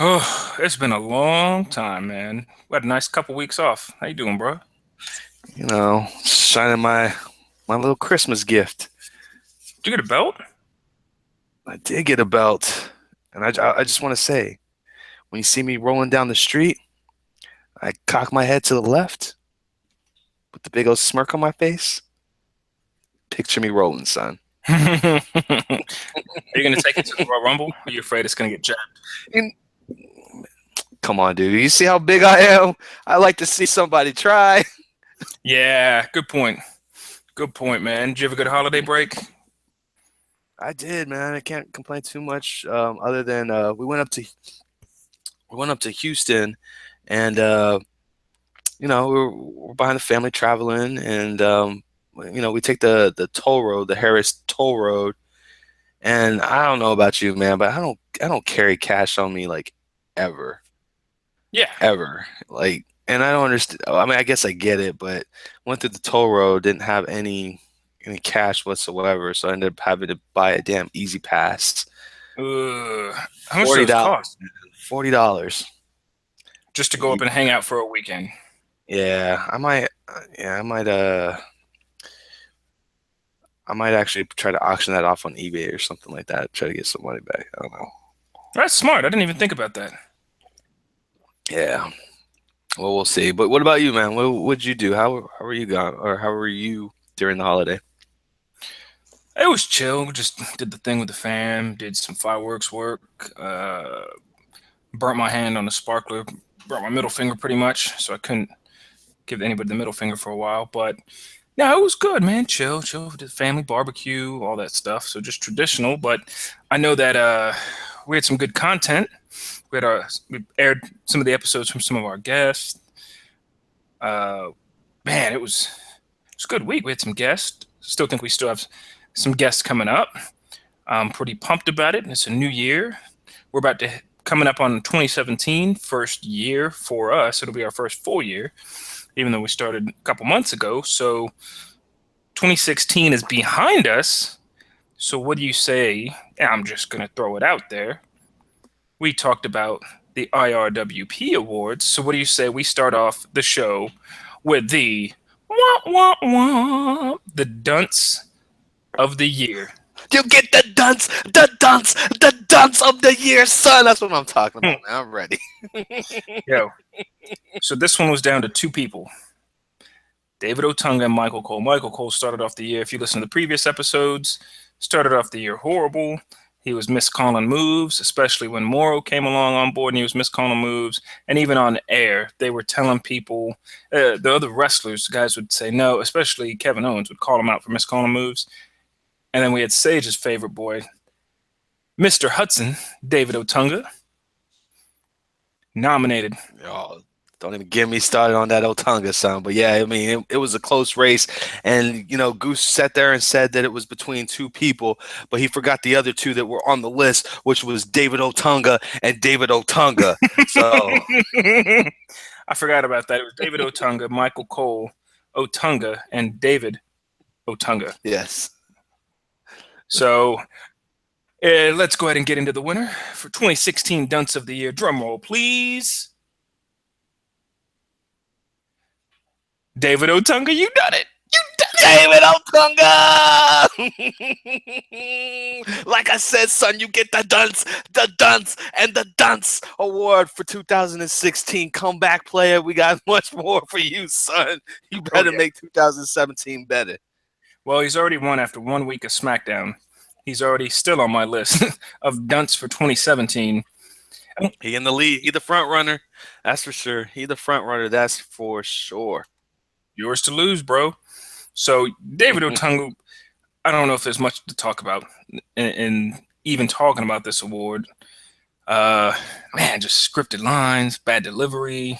Oh, it's been a long time, man. We had a nice couple weeks off. How you doing, bro? Shining my little Christmas gift. Did you get a belt? I did get a belt, and I just want to say, when you see me rolling down the street, I cock my head to the left with the big old smirk on my face. Picture me rolling, son. Are you gonna take it to the Royal Rumble? Or are you afraid it's gonna get jacked? And- Come on, dude. You see how big I am? I like to see somebody try. Yeah, good point. Good point, man. Did you have a good holiday break? I did, man. I can't complain too much. Other than we went up to Houston, and we're behind the family traveling, and we take the toll road, the Harris toll road. And I don't know about you, man, but I don't carry cash on me like ever, Yeah. ever. Like, and I don't understand. I mean, I guess I get it, but went through the toll road, didn't have any cash whatsoever, so I ended up having to buy a damn Easy Pass. How much Forty does it dollars, cost $40. just to go up You, and hang out for a weekend? yeah, I might, yeah, I might actually try to auction that off on eBay or something like that. Try to get some money back. I don't know. That's smart. I didn't even think about that. Yeah. Well, we'll see. But what about you, man? What'd you do? How were you gone, or how were you during the holiday? It was chill. We just did the thing with the fam, did some fireworks work, burnt my hand on the sparkler, burnt my middle finger pretty much, so I couldn't give anybody the middle finger for a while. But no, it was good, man. Chill, chill. Did family barbecue, all that stuff. So just traditional. But I know that we had some good content. We aired some of the episodes from some of our guests. Uh, Man, it was a good week. We had some guests. Still think we still have some guests coming up. I'm pretty pumped about it. It's a new year. We're about to coming up on 2017, first year for us. It'll be our first full year, even though we started a couple months ago. So 2016 is behind us. So what do you say? I'm just gonna throw it out there. We talked about the IRWP Awards. So what do you say we start off the show with the wah wah wah, the dunce of the year? You get the dunce of the year, son. That's what I'm talking Hmm. about, man. I'm ready. Yo, so this one was down to two people, David Otunga and Michael Cole. Michael Cole started off the year, if you listen to the previous episodes, started off the year horrible. He was miscalling moves, especially when Morrow came along on board and he was miscalling moves. And even on air, they were telling people, the other wrestlers, guys would say no, especially Kevin Owens would call him out for miscalling moves. And then we had Sage's favorite boy, Mr. Hudson, David Otunga, nominated. Oh, don't even get me started on that Otunga, son. But yeah, I mean, it was a close race. And, Goose sat there and said that it was between two people, but he forgot the other two that were on the list, which was David Otunga and David Otunga. So, I forgot about that. It was David Otunga, Michael Cole, Otunga, and David Otunga. yes. So let's go ahead and get into the winner for 2016 Dunce of the Year. Drum roll, please. David Otunga, you done it. You done it. David Otunga! Like I said, son, you get and the dunce award for 2016 comeback player. We got much more for you, son. You Oh better yeah. make 2017 better. Well, he's already won after 1 week of SmackDown. He's already still on my list of dunce for 2017. He in the lead. He the front runner. That's for sure. He the front runner. That's for sure. Yours to lose, bro. So David Otunga, I don't know if there's much to talk about in even talking about this award. Uh, Man, just scripted lines, bad delivery,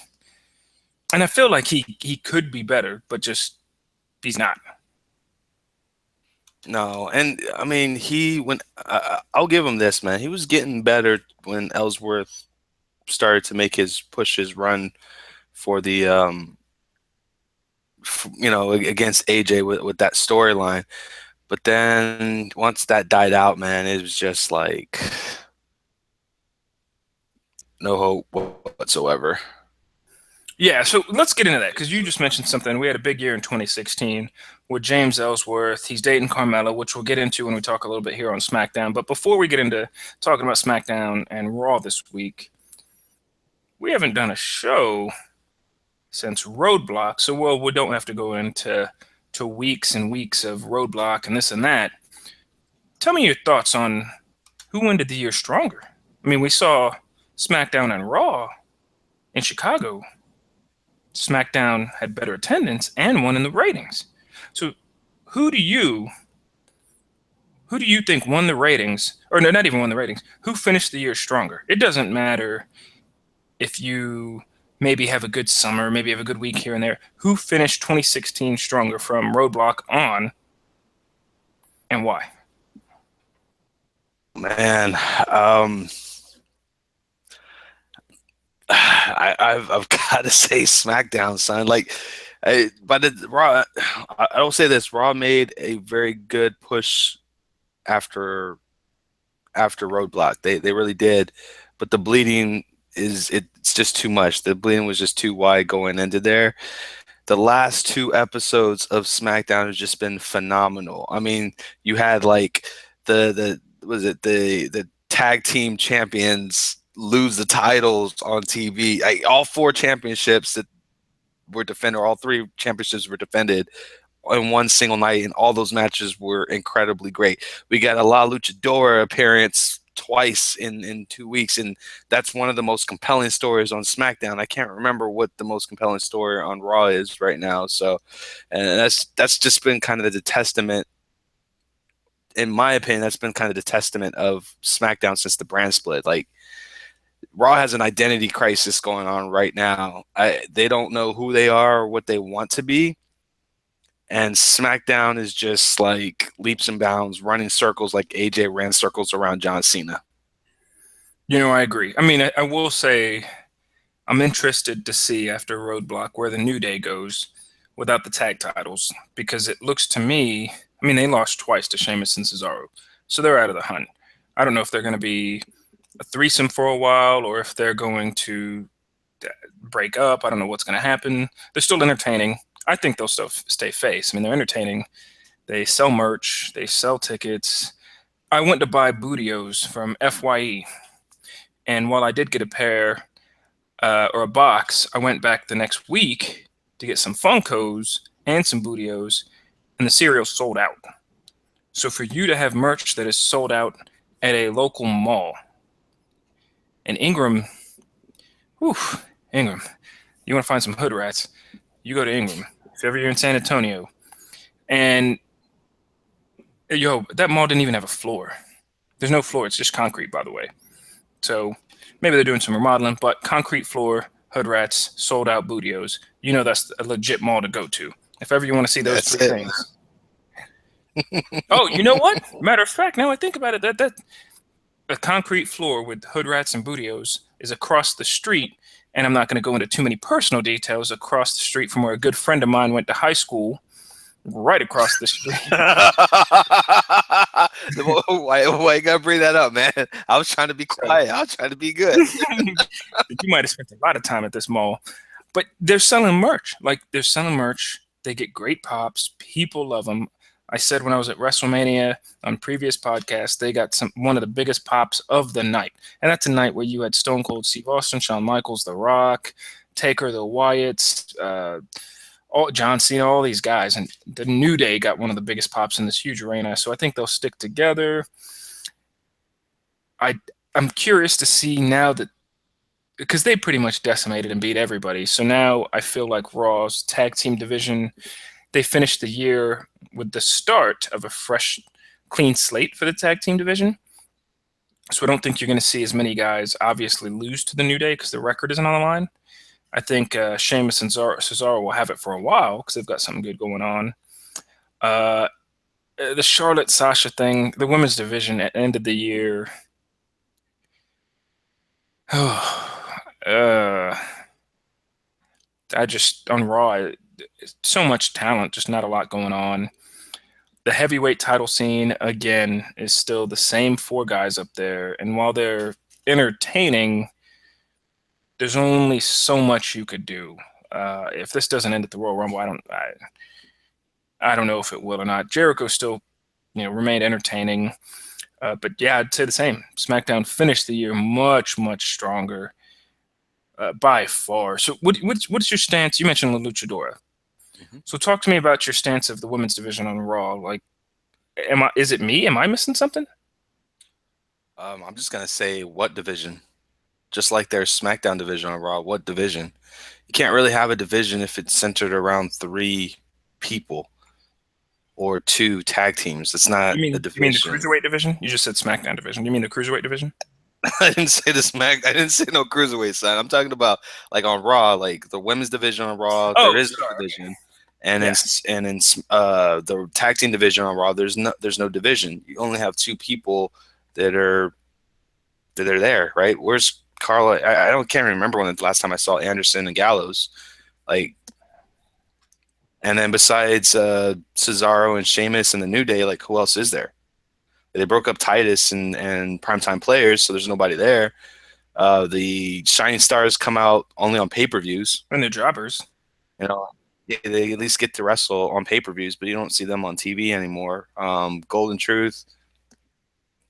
and I feel like he could be better, but just he's not. No, and I mean I'll give him this, man. He was getting better when Ellsworth started to make his push his run for the against AJ with that storyline. But then once that died out, man, it was just like no hope whatsoever. Yeah, so let's get into that because you just mentioned something. We had a big year in 2016 with James Ellsworth. He's dating Carmella, which we'll get into when we talk a little bit here on SmackDown. But before we get into talking about SmackDown and Raw this week, we haven't done a show since Roadblock. So, well, we don't have to go into weeks and weeks of Roadblock and this and that. Tell me your thoughts on who ended the year stronger. I mean, we saw SmackDown and Raw in Chicago. SmackDown had better attendance and won in the ratings. So who do you think won the ratings? Or no, not even won the ratings. Who finished the year stronger? It doesn't matter if you maybe have a good summer, maybe have a good week here and there. Who finished 2016 stronger from Roadblock on, and why? Man, I've got to say SmackDown, son. Like, but Raw, I will say this: Raw made a very good push after Roadblock. They really did, but the bleeding it's just too much. The bleeding was just too wide going into there. The last two episodes of SmackDown have just been phenomenal. I mean, you had like the tag team champions lose the titles on TV. All four championships that were defended, or all three championships were defended in one single night, and all those matches were incredibly great. We got a La Luchadora appearance twice in 2 weeks, and that's one of the most compelling stories on SmackDown. I can't remember what the most compelling story on Raw is right now. So, and that's just been kind of the testament, in my opinion, that's been kind of the testament of SmackDown since the brand split. Like, Raw has an identity crisis going on right now. They don't know who they are or what they want to be. And SmackDown is just like leaps and bounds, running circles like AJ ran circles around John Cena. You know, I agree. I mean, I will say I'm interested to see after Roadblock where the New Day goes without the tag titles, because it looks to me, I mean, they lost twice to Sheamus and Cesaro, so they're out of the hunt. I don't know if they're going to be a threesome for a while or if they're going to break up. I don't know what's going to happen. They're still entertaining. I think they'll still stay face. I mean, they're entertaining. They sell merch. They sell tickets. I went to buy Bootios from FYE, and while I did get a pair or a box, I went back the next week to get some Funkos and some Bootios, and the cereal sold out. So for you to have merch that is sold out at a local mall, and Ingram, whew, Ingram, you want to find some hood rats, you go to Ingram. If ever you're in San Antonio. And, yo, that mall didn't even have a floor. There's no floor. It's just concrete, by the way. So maybe they're doing some remodeling, but concrete floor, hood rats, sold out Bootios. You know that's a legit mall to go to. If ever you want to see those three things. Oh, you know what? Matter of fact, now I think about it, that a concrete floor with hood rats and Bootios is across the street, and I'm not going to go into too many personal details, across the street from where a good friend of mine went to high school, right across the street. Why you gotta bring that up, man? I was trying to be quiet. I was trying to be good. You might have spent a lot of time at this mall, but they're selling merch. Like, they're selling merch. They get great pops. People love them. I said when I was at WrestleMania on previous podcasts, they got one of the biggest pops of the night. And that's a night where you had Stone Cold Steve Austin, Shawn Michaels, The Rock, Taker, the Wyatts, John Cena, all these guys. And the New Day got one of the biggest pops in this huge arena. So I think they'll stick together. I'm curious to see now that, because they pretty much decimated and beat everybody. So now I feel like Raw's tag team division, they finished the year with the start of a fresh, clean slate for the tag team division. So I don't think you're going to see as many guys obviously lose to the New Day because the record isn't on the line. I think Sheamus and Cesaro will have it for a while because they've got something good going on. The Charlotte-Sasha thing, the women's division at the end of the year. I just, on Raw, so much talent, just not a lot going on. The heavyweight title scene, again, is still the same four guys up there. And while they're entertaining, there's only so much you could do. If this doesn't end at the Royal Rumble, I don't know if it will or not. Jericho still, remained entertaining. But yeah, I'd say the same. SmackDown finished the year much, much stronger by far. So what's your stance? You mentioned La Luchadora. Mhm. So talk to me about your stance of the women's division on Raw. Like, is it me? Am I missing something? I'm just gonna say what division? Just like there's SmackDown division on Raw, what division? You can't really have a division if it's centered around three people or two tag teams. It's not You a mean the division. cruiserweight division? You just said SmackDown division. You mean the cruiserweight division? I didn't say the Smack. I didn't say no cruiserweight side. I'm talking about like on Raw, like the women's division on Raw. There Oh, is no sorry. division, and in Yeah. the tag team division on Raw, there's no division. You only have two people that are there, right? Where's Carla? I don't can't remember when the last time I saw Anderson and Gallows, like. And then besides Cesaro and Sheamus and the New Day, like who else is there? They broke up Titus and Primetime Players, so there's nobody there. The Shining Stars come out only on pay-per-views. And the jobbers. You know, yeah, they at least get to wrestle on pay-per-views, but you don't see them on TV anymore. Golden Truth,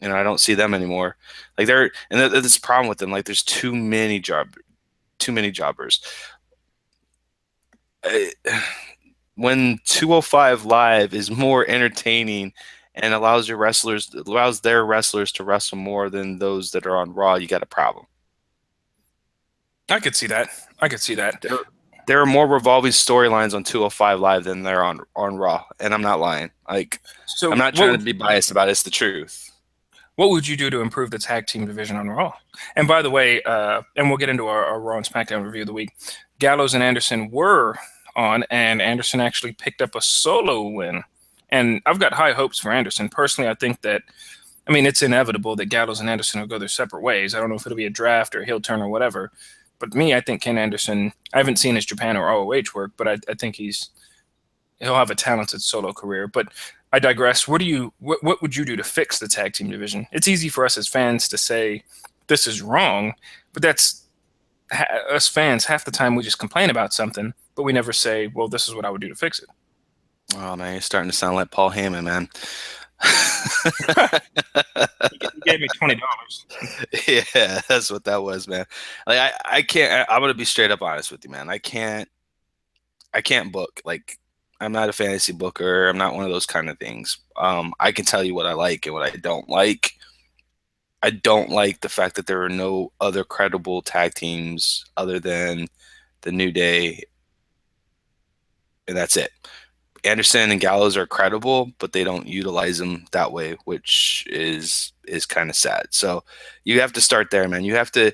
I don't see them anymore. Like there's a problem with them. Like there's too many jobbers. Uh, when 205 Live is more entertaining and allows their wrestlers to wrestle more than those that are on Raw, you got a problem. I could see that. I could see that. There are more revolving storylines on 205 Live than there on Raw, and I'm not lying. Like I'm So not trying to be biased about it. It's the truth. what would you do to improve the tag team division on Raw? And by the way, and we'll get into our Raw and SmackDown review of the week. Gallows and Anderson were on, and Anderson actually picked up a solo win. And I've got high hopes for Anderson. Personally, I think that, it's inevitable that Gallows and Anderson will go their separate ways. I don't know if it'll be a draft or a heel turn or whatever. But me, I think Ken Anderson, I haven't seen his Japan or ROH work, but I think he'll have a talented solo career. But I digress. What would you do to fix the tag team division? It's easy for us as fans to say this is wrong, but that's us fans. Half the time we just complain about something, but we never say, well, this is what I would do to fix it. Oh man, you're starting to sound like Paul Heyman, man. He gave me $20. Yeah, that's what that was, man. Like I can't. I'm gonna be straight up honest with you, man. I can't book. Like I'm not a fantasy booker. I'm not one of those kind of things. I can tell you what I like and what I don't like. I don't like the fact that there are no other credible tag teams other than the New Day, and that's it. Anderson and Gallows are credible, but they don't utilize them that way, which is kind of sad. So you have to start there, man. You have to.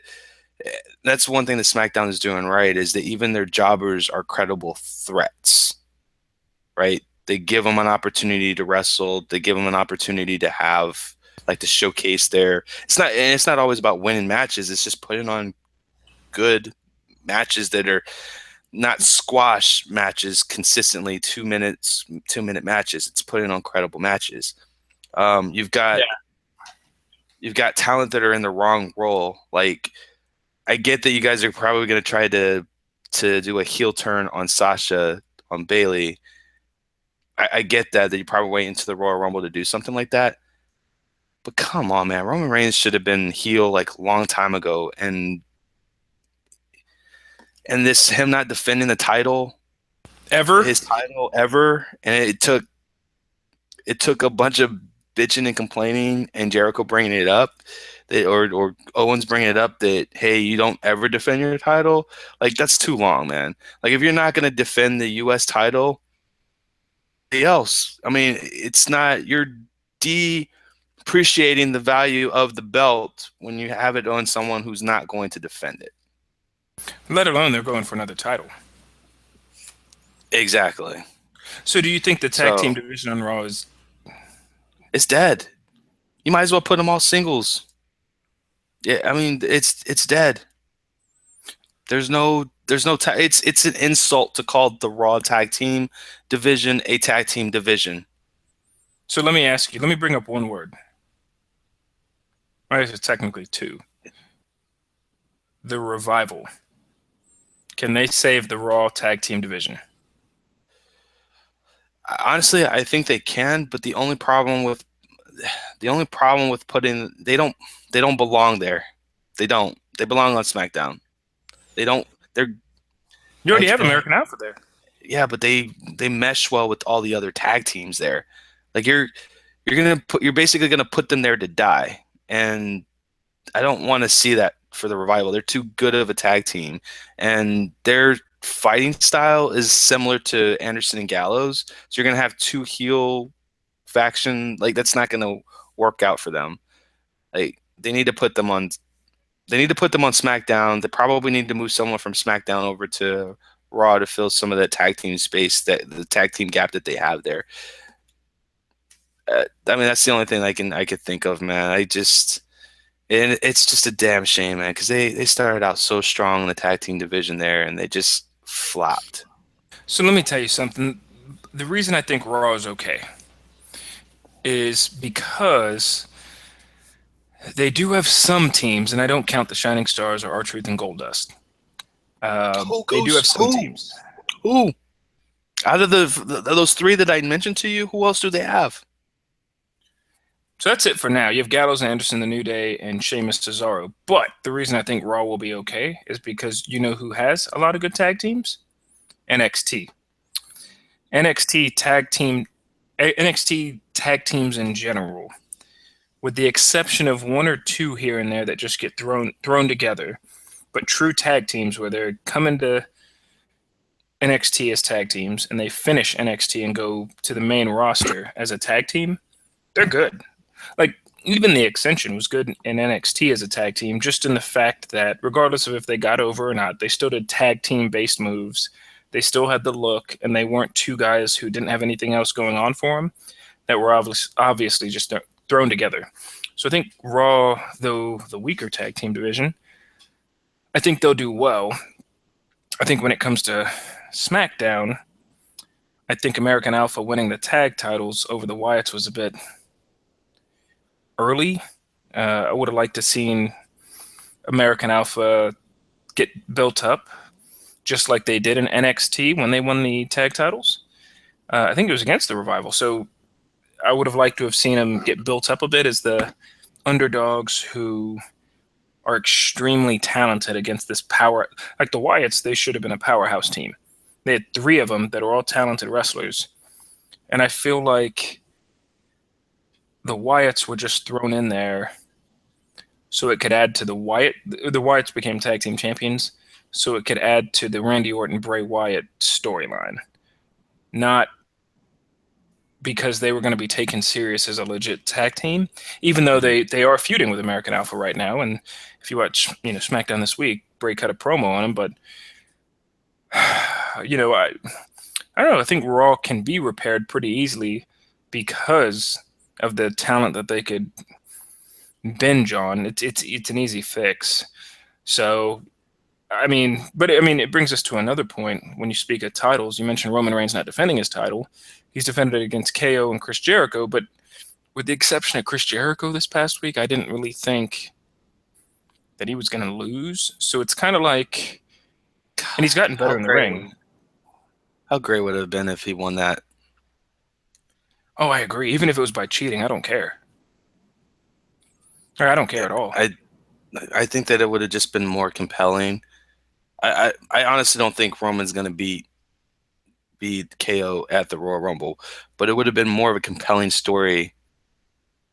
That's one thing that SmackDown is doing right is that even their jobbers are credible threats, right? They give them an opportunity to wrestle. They give them an opportunity to have like to showcase their. It's not always about winning matches. It's just putting on good matches that are not squash matches consistently 2 minute matches. It's putting on credible matches. You've got talent that are in the wrong role. Like I get that you guys are probably going to try to do a heel turn on Sasha on Bailey. I get that you probably wait into the Royal Rumble to do something like that. But come on, man, Roman Reigns should have been heel like a long time ago, and this him not defending the title Ever? his title ever, and it took a bunch of bitching and complaining and Jericho bringing it up or Owens bringing it up that hey, you don't ever defend your title. Like that's too long, man. Like if you're not going to defend the US title, else. I mean, it's not you're depreciating the value of the belt when you have it on someone who's not going to defend it. Let alone they're going for another title. Exactly. So do you think the tag team division on Raw is it's dead? You might as well put them all singles. Yeah, I mean it's dead. There's no it's an insult to call the Raw tag team division a tag team division. So let me ask you, let me bring up one word. Right, it's technically two. The Revival. Can they save the Raw tag team division? Honestly, I think they can, but the only problem with putting they don't belong there. They don't. They belong on SmackDown. They don't. They're You already like have American Alpha there. yeah, but they mesh well with all the other tag teams there. Like you're basically gonna put them there to die, and I don't want to see that for the Revival. They're too good of a tag team, and their fighting style is similar to Anderson and Gallows. So you're gonna have two heel faction. Like that's not gonna work out for them. Like they need to put them on. They need to put them on SmackDown. They probably need to move someone from SmackDown over to Raw to fill some of that tag team space, that the tag team gap that they have there. I mean, that's the only thing I could think of, man. And it's just a damn shame, man, because they started out so strong in the tag team division there, and they just flopped. So let me tell you something. The reason I think Raw is okay is because they do have some teams, and I don't count the Shining Stars or R-Truth and Goldust. They do have some teams. Who? Out of those three that I mentioned to you, who else do they have? So that's it for now. You have Gallows, Anderson, The New Day, and Sheamus, Cesaro. But the reason I think Raw will be okay is because you know who has a lot of good tag teams? NXT. NXT tag teams in general, with the exception of one or two here and there that just get thrown together, but true tag teams where they're coming to NXT as tag teams and they finish NXT and go to the main roster as a tag team, they're good. Like, even the Ascension was good in NXT as a tag team, just in the fact that regardless of if they got over or not, they still did tag team based moves. They still had the look, and they weren't two guys who didn't have anything else going on for them that were obviously just thrown together. So I think Raw, though the weaker tag team division, I think they'll do well. I think when it comes to SmackDown, I think American Alpha winning the tag titles over the Wyatts was a bit early. I would have liked to seen American Alpha get built up just like they did in NXT when they won the tag titles. I think it was against the Revival. So I would have liked to have seen them get built up a bit as the underdogs who are extremely talented against this power. Like the Wyatts, they should have been a powerhouse team. They had three of them that are all talented wrestlers. And I feel like the Wyatts were just thrown in there so it could add to the Wyatts became tag team champions, so it could add to the Randy Orton Bray Wyatt storyline. Not because they were going to be taken serious as a legit tag team, even though they are feuding with American Alpha right now. And if you watch, SmackDown this week, Bray cut a promo on him, but I don't know. I think Raw can be repaired pretty easily because of the talent that they could binge on. It's an easy fix. So, it brings us to another point. When you speak of titles, you mentioned Roman Reigns not defending his title. He's defended it against KO and Chris Jericho, but with the exception of Chris Jericho this past week, I didn't really think that he was going to lose. So it's kind of like, and he's gotten better in the ring. How great would it have been if he won that? Oh, I agree. Even if it was by cheating, I don't care. I don't care at all. I think that it would have just been more compelling. I honestly don't think Roman's going to beat KO at the Royal Rumble, but it would have been more of a compelling story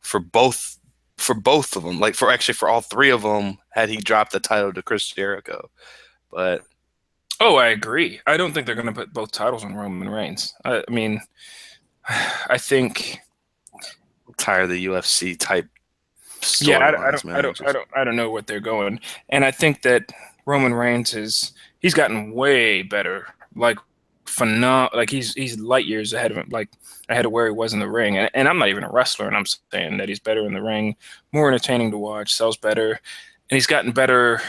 for both of them. Like for all three of them, had he dropped the title to Chris Jericho. But I agree. I don't think they're going to put both titles on Roman Reigns. I think I'm tired of the UFC type. Yeah, I don't know what they're going, and I think that Roman Reigns he's gotten way better, like phenomenal. Like he's light years ahead of him, like ahead of where he was in the ring. And I'm not even a wrestler, and I'm saying that he's better in the ring, more entertaining to watch, sells better, and he's gotten better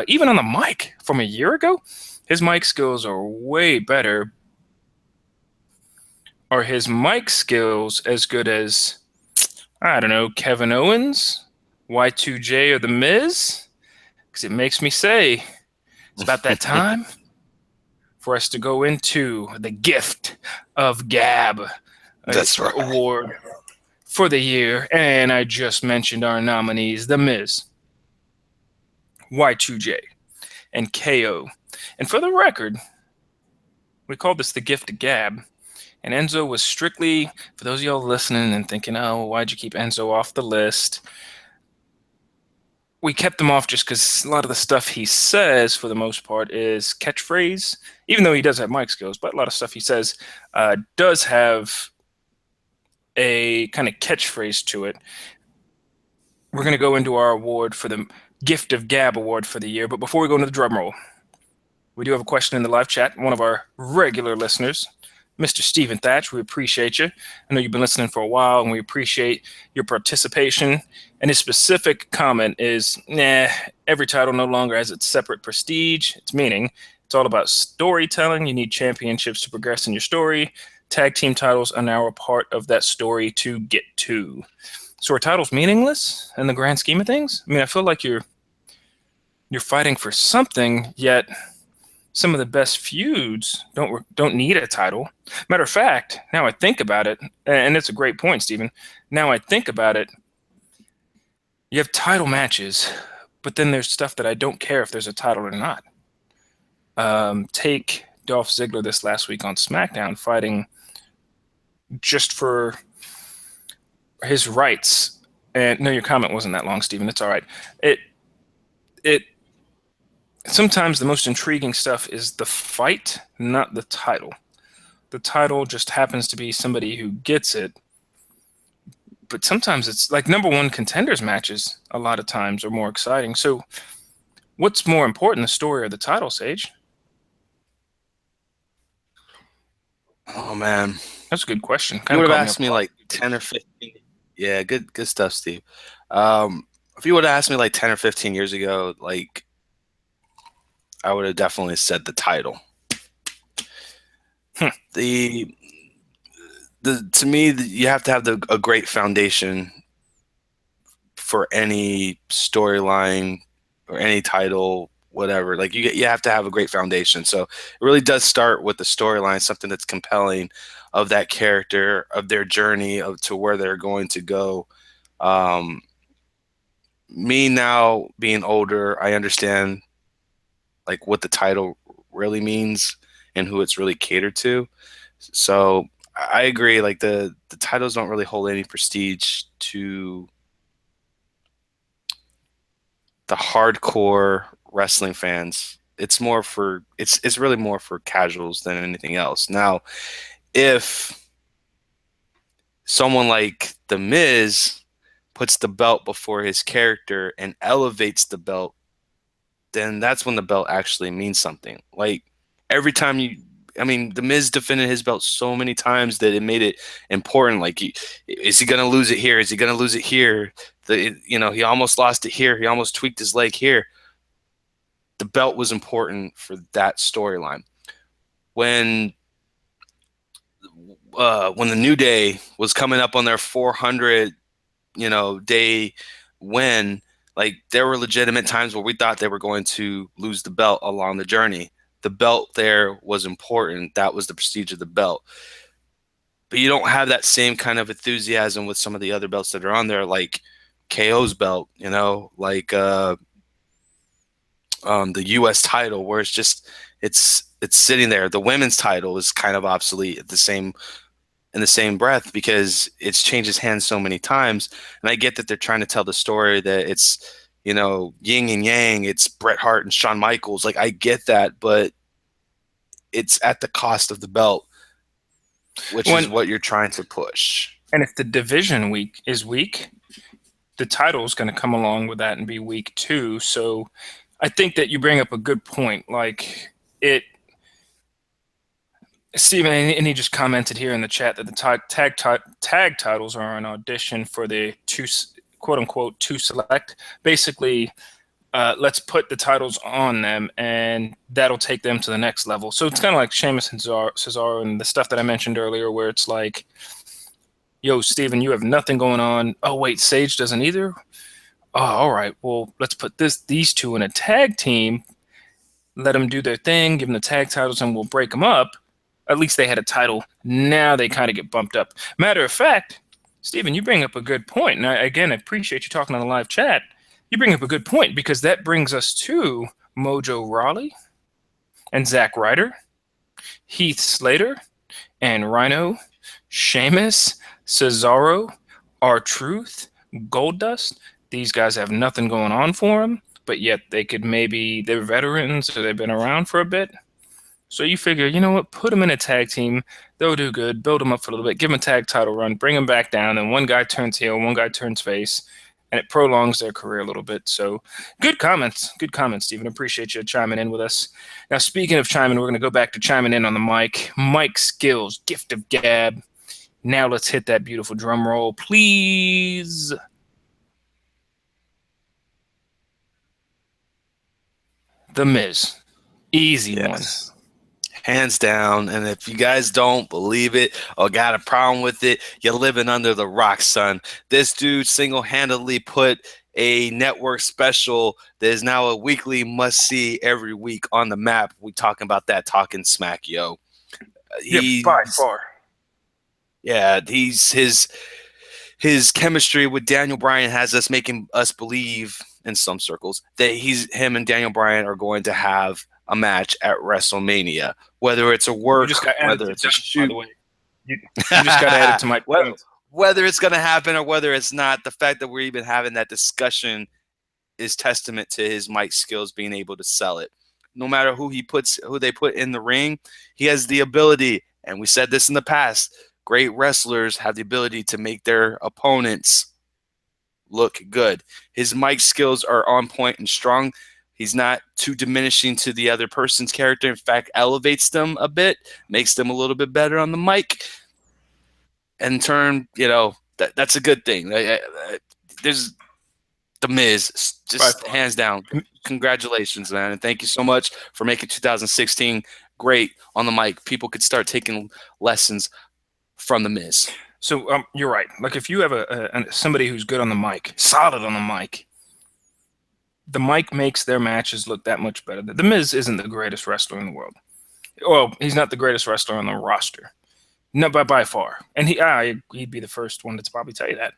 even on the mic from a year ago. His mic skills are way better. Are his mic skills as good as, I don't know, Kevin Owens, Y2J, or The Miz? Because it makes me say, it's about that time. for us to go into the Gift of Gab That's right. award for the year. And I just mentioned our nominees, The Miz, Y2J, and KO. And for the record, we called this the Gift of Gab. And Enzo was strictly, for those of y'all listening and thinking, oh, why'd you keep Enzo off the list? We kept him off just because a lot of the stuff he says, for the most part, is catchphrase, even though he does have mic skills. But a lot of stuff he says does have a kind of catchphrase to it. We're going to go into our award for the Gift of Gab award for the year. But before we go into the drum roll, we do have a question in the live chat. One of our regular listeners, Mr. Stephen Thatch, we appreciate you. I know you've been listening for a while, and we appreciate your participation. And his specific comment is, every title no longer has its separate prestige, its meaning. It's all about storytelling. You need championships to progress in your story. Tag team titles are now a part of that story to get to. So are titles meaningless in the grand scheme of things? I mean, I feel like you're fighting for something, yet some of the best feuds don't need a title. Matter of fact, now I think about it, and it's a great point, Stephen. Now I think about it, you have title matches, but then there's stuff that I don't care if there's a title or not. Take Dolph Ziggler this last week on SmackDown fighting just for his rights. And no, your comment wasn't that long, Stephen. It's all right. Sometimes the most intriguing stuff is the fight, not the title. The title just happens to be somebody who gets it. But sometimes it's like number one contenders matches a lot of times are more exciting. So what's more important, the story or the title, Sage? Oh, man. That's a good question. You would have asked me like 10 or 15. Yeah, good stuff, Steve. If you would have asked me like 10 or 15 years ago, like, I would have definitely said the title. To me, you have to have a great foundation for any storyline or any title, whatever. Like you have to have a great foundation. So it really does start with the storyline, something that's compelling of that character, of their journey, to where they're going to go. Me now being older, I understand like what the title really means and who it's really catered to. So I agree. Like the titles don't really hold any prestige to the hardcore wrestling fans. It's more for it's really more for casuals than anything else. Now, if someone like The Miz puts the belt before his character and elevates the belt, then that's when the belt actually means something. Like every time The Miz defended his belt so many times that it made it important. Like, is he going to lose it here? Is he going to lose it here? He almost lost it here. He almost tweaked his leg here. The belt was important for that storyline. When the New Day was coming up on their 400, day win, like there were legitimate times where we thought they were going to lose the belt along the journey. The belt there was important. That was the prestige of the belt. But you don't have that same kind of enthusiasm with some of the other belts that are on there, like KO's belt, like the U.S. title, where it's just it's sitting there. The women's title is kind of obsolete in the same breath because it's changed its hands so many times. And I get that they're trying to tell the story that it's yin and yang, it's Bret Hart and Shawn Michaels. Like, I get that, but it's at the cost of the belt, which is what you're trying to push. And if the division is weak, the title is going to come along with that and be weak too. So I think that you bring up a good point. Like Stephen, and he just commented here in the chat that the tag titles are an audition for the quote unquote to select. Basically, let's put the titles on them, and that'll take them to the next level. So it's kind of like Sheamus and Cesaro and the stuff that I mentioned earlier, where it's like, yo, Steven, you have nothing going on. Oh, wait, Sage doesn't either? Oh, all right, well, let's put these two in a tag team. let them do their thing, give them the tag titles, and we'll break them up. At least they had a title. Now they kind of get bumped up. Matter of fact, Steven, you bring up a good point. And again, I appreciate you talking on the live chat. You bring up a good point because that brings us to Mojo Rawley and Zack Ryder, Heath Slater and Rhino, Sheamus, Cesaro, R-Truth, Goldust. These guys have nothing going on for them, but yet they could maybe, they're veterans or they've been around for a bit. So you figure, you know what, put them in a tag team, they'll do good, build them up for a little bit, give them a tag title run, bring them back down, and one guy turns heel, one guy turns face, and it prolongs their career a little bit. So good comments, Stephen. Appreciate you chiming in with us. Now, speaking of chiming, we're going to go back to chiming in on the mic. Mike Skills, gift of gab. Now let's hit that beautiful drum roll, please. The Miz. Easy one. Hands down. And if you guys don't believe it or got a problem with it, you're living under the rock, son. This dude single-handedly put a network special that is now a weekly must-see every week on the map. We talking about that Talking Smack, yo. Yeah, by far. Yeah, his chemistry with Daniel Bryan has us making us believe in some circles that him and Daniel Bryan are going to have a match at WrestleMania, whether it's a work, whether it's a shoot. By the way. You just got to add it to my point. Whether it's going to happen or whether it's not, the fact that we're even having that discussion is testament to his mic skills being able to sell it. No matter who they put in the ring, he has the ability, and we said this in the past, great wrestlers have the ability to make their opponents look good. His mic skills are on point and strong. He's not too diminishing to the other person's character. In fact, elevates them a bit, makes them a little bit better on the mic. In turn, that's a good thing. There's The Miz, just hands down. Congratulations, man. And thank you so much for making 2016 great on the mic. People could start taking lessons from The Miz. So you're right. Like if you have somebody who's good on the mic, solid on the mic, the mic makes their matches look that much better. The Miz isn't the greatest wrestler in the world. Well, he's not the greatest wrestler on the roster. No, by far. And he'd be the first one to probably tell you that.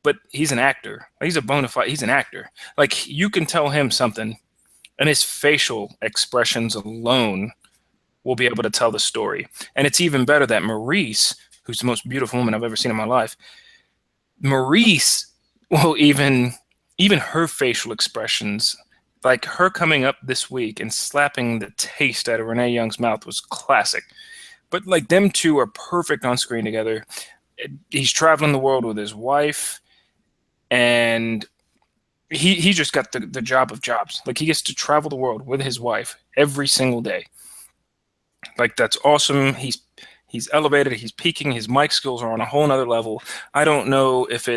But he's an actor. He's a bona fide, he's an actor. Like you can tell him something and his facial expressions alone will be able to tell the story. And it's even better that Maurice, who's the most beautiful woman I've ever seen in my life, Maurice will even her facial expressions, like her coming up this week and slapping the taste out of Renee Young's mouth was classic. But like them two are perfect on screen together. He's traveling the world with his wife, and he just got the job of jobs. Like he gets to travel the world with his wife every single day. Like that's awesome. He's elevated, he's peaking, his mic skills are on a whole nother level. I don't know if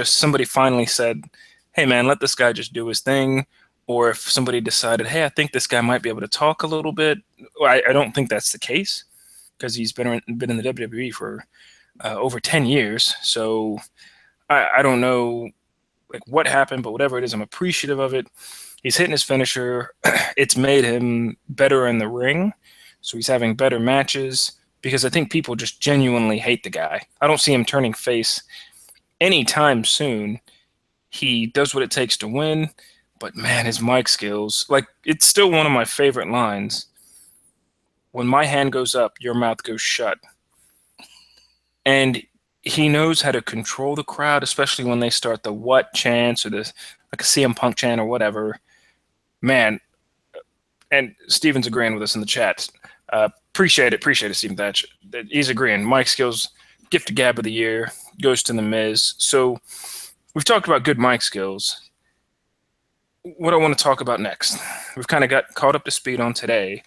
somebody finally said, hey man, let this guy just do his thing, or if somebody decided, hey, I think this guy might be able to talk a little bit. I don't think that's the case because he's been in the WWE for over 10 years. So I don't know like what happened, but whatever it is, I'm appreciative of it. He's hitting his finisher. It's made him better in the ring. So he's having better matches because I think people just genuinely hate the guy. I don't see him turning face anytime soon. He does what it takes to win, but man, his mic skills, like it's still one of my favorite lines. When my hand goes up, your mouth goes shut. And he knows how to control the crowd, especially when they start the what chants or like a CM Punk chant or whatever. Man, and Steven's agreeing with us in the chat. Appreciate it, Steven Thatch. He's agreeing. Mic skills, gift of gab of the year, goes to The Miz. So we've talked about good mic skills. What I want to talk about next, we've kind of got caught up to speed on today,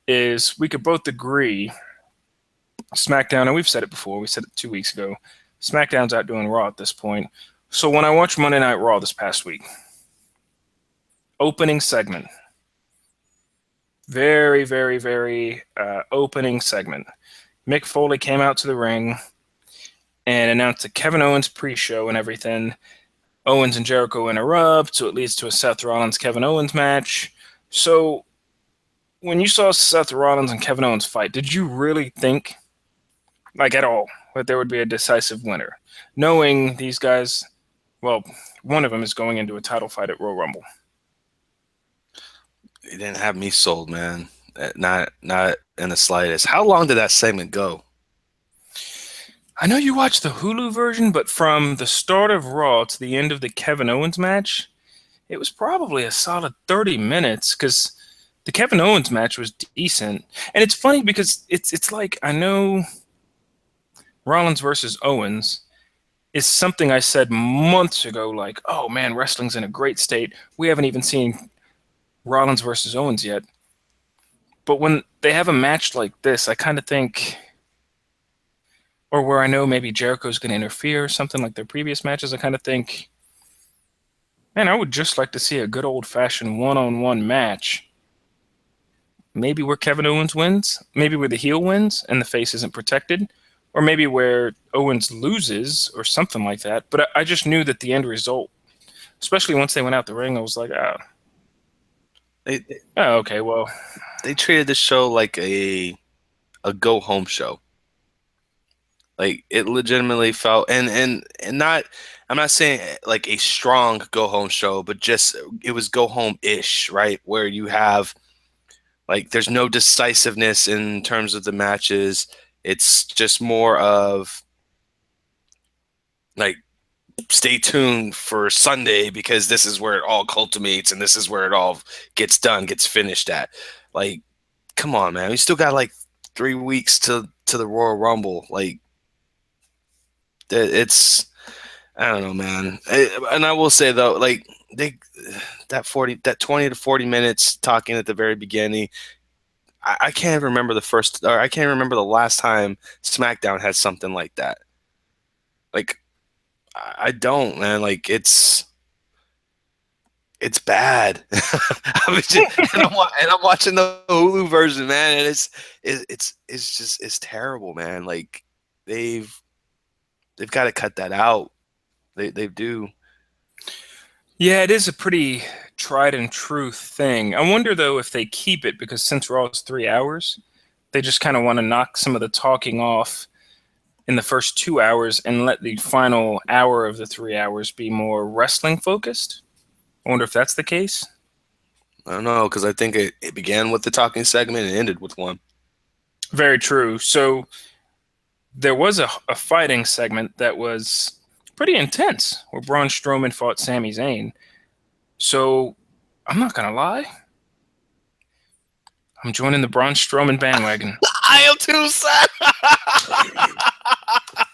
is we could both agree SmackDown, and we've said it before, we said it 2 weeks ago, SmackDown's outdoing Raw at this point. So when I watched Monday Night Raw this past week, opening segment, very, very, very opening segment. Mick Foley came out to the ring and announced the Kevin Owens pre-show and everything. Owens and Jericho interrupt, so it leads to a Seth Rollins-Kevin Owens match. So when you saw Seth Rollins and Kevin Owens fight, did you really think, like at all, that there would be a decisive winner? Knowing these guys, well, one of them is going into a title fight at Royal Rumble. It didn't have me sold, man. Not in the slightest. How long did that segment go? I know you watched the Hulu version, but from the start of Raw to the end of the Kevin Owens match, it was probably a solid 30 minutes because the Kevin Owens match was decent. And it's funny because it's like, I know Rollins versus Owens is something I said months ago, like, oh man, wrestling's in a great state. We haven't even seen Rollins versus Owens yet. But when they have a match like this, I kind of think, or where I know maybe Jericho's going to interfere or something like their previous matches, I kind of think, man, I would just like to see a good old-fashioned one-on-one match. Maybe where Kevin Owens wins, maybe where the heel wins and the face isn't protected, or maybe where Owens loses or something like that. But I just knew that the end result, especially once they went out the ring, I was like, okay, well. They treated this show like a go-home show. Like, it legitimately felt, and not, I'm not saying like a strong go-home show, but just, it was go-home-ish, right? Where you have, like, there's no decisiveness in terms of the matches. It's just more of, like, stay tuned for Sunday because this is where it all culminates and this is where it all gets done, gets finished at. Like, come on, man. We still got, like, 3 weeks to the Royal Rumble. Like, it's, I don't know, man. And I will say though, like, that 20 to 40 minutes talking at the very beginning, I can't remember I can't remember the last time SmackDown had something like that. Like, I don't, man. Like, it's bad. And I'm watching the Hulu version, man, and it's terrible, man. Like, they've got to cut that out. They do. Yeah, it is a pretty tried and true thing. I wonder though if they keep it because since Raw is 3 hours, they just kind of want to knock some of the talking off in the first 2 hours and let the final hour of the 3 hours be more wrestling focused. I wonder if that's the case. I don't know, because I think it began with the talking segment and ended with one. Very true. So there was a fighting segment that was pretty intense where Braun Strowman fought Sami Zayn. So I'm not going to lie. I'm joining the Braun Strowman bandwagon. I am too, son.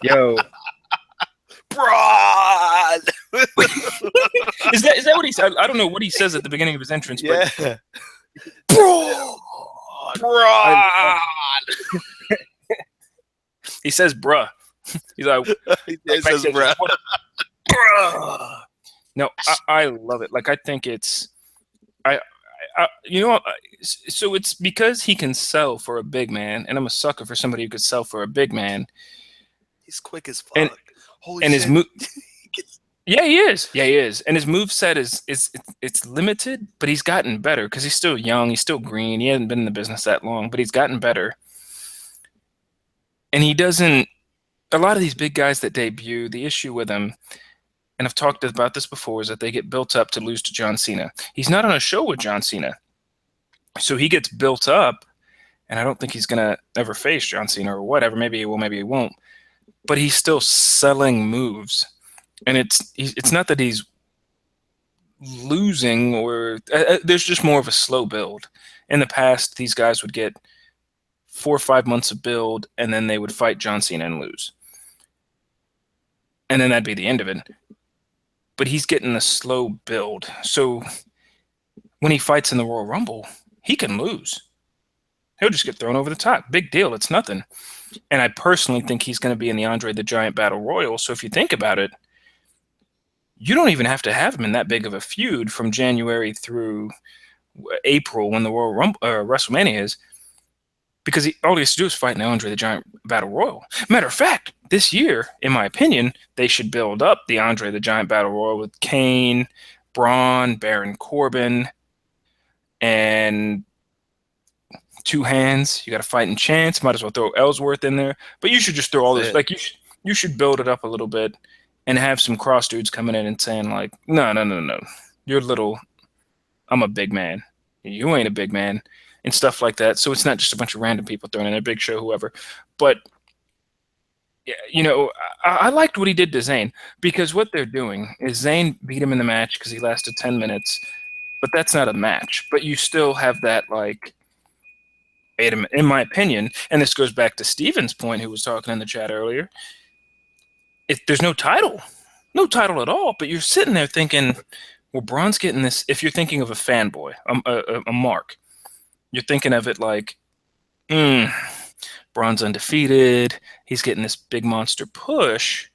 Yo. Braun. Is that what he said? I don't know what he says at the beginning of his entrance, but yeah. Braun. He says bruh. He's like, he says bruh. Bruh. No, I love it. Like, I think it's, you know, so it's because he can sell for a big man, and I'm a sucker for somebody who could sell for a big man. He's quick as fuck. Holy and shit. His move, yeah, he is. Yeah, he is. And his moveset it's limited, but he's gotten better because he's still young. He's still green. He hasn't been in the business that long, but he's gotten better. And he doesn't. A lot of these big guys that debut, the issue with them, and I've talked about this before, is that they get built up to lose to John Cena. He's not on a show with John Cena. So he gets built up, and I don't think he's going to ever face John Cena or whatever. Maybe he will, maybe he won't. But he's still selling moves. And it's not that he's losing or there's just more of a slow build. In the past, these guys would get 4 or 5 months of build, and then they would fight John Cena and lose. And then that'd be the end of it. But he's getting a slow build. So when he fights in the Royal Rumble, he can lose. He'll just get thrown over the top. Big deal. It's nothing. And I personally think he's going to be in the Andre the Giant Battle Royal. So if you think about it, you don't even have to have him in that big of a feud from January through April when the Royal Rumble, WrestleMania is. Because all he has to do is fight in the Andre the Giant Battle Royal. Matter of fact, this year, in my opinion, they should build up the Andre the Giant Battle Royal with Kane, Braun, Baron Corbin, and two hands. You got a fighting chance. Might as well throw Ellsworth in there. But you should just throw all That's those. it. Like you should build it up a little bit, and have some cross dudes coming in and saying like, no, no, no, no, you're little. I'm a big man. You ain't a big man, and stuff like that. So it's not just a bunch of random people throwing in a Big Show, whoever. But yeah, I liked what he did to Zayn, because what they're doing is Zayn beat him in the match because he lasted 10 minutes, but that's not a match. But you still have that, like, in my opinion, and this goes back to Steven's point, who was talking in the chat earlier, if there's no title at all, but you're sitting there thinking, well, Braun's getting this. If you're thinking of a fanboy, a mark, you're thinking of it like, Braun's undefeated. He's getting this big monster push.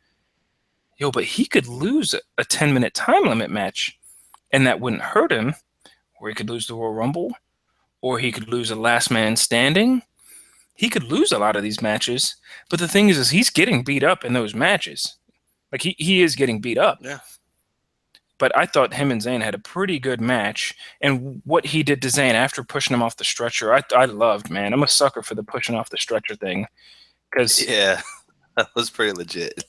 Yo, but he could lose a 10-minute time limit match, and that wouldn't hurt him. Or he could lose the Royal Rumble, or he could lose a last man standing. He could lose a lot of these matches. But the thing is he's getting beat up in those matches. Like, he is getting beat up. Yeah. But I thought him and Zayn had a pretty good match. And what he did to Zayn after pushing him off the stretcher, I loved, man. I'm a sucker for the pushing off the stretcher thing. Because Yeah, that was pretty legit.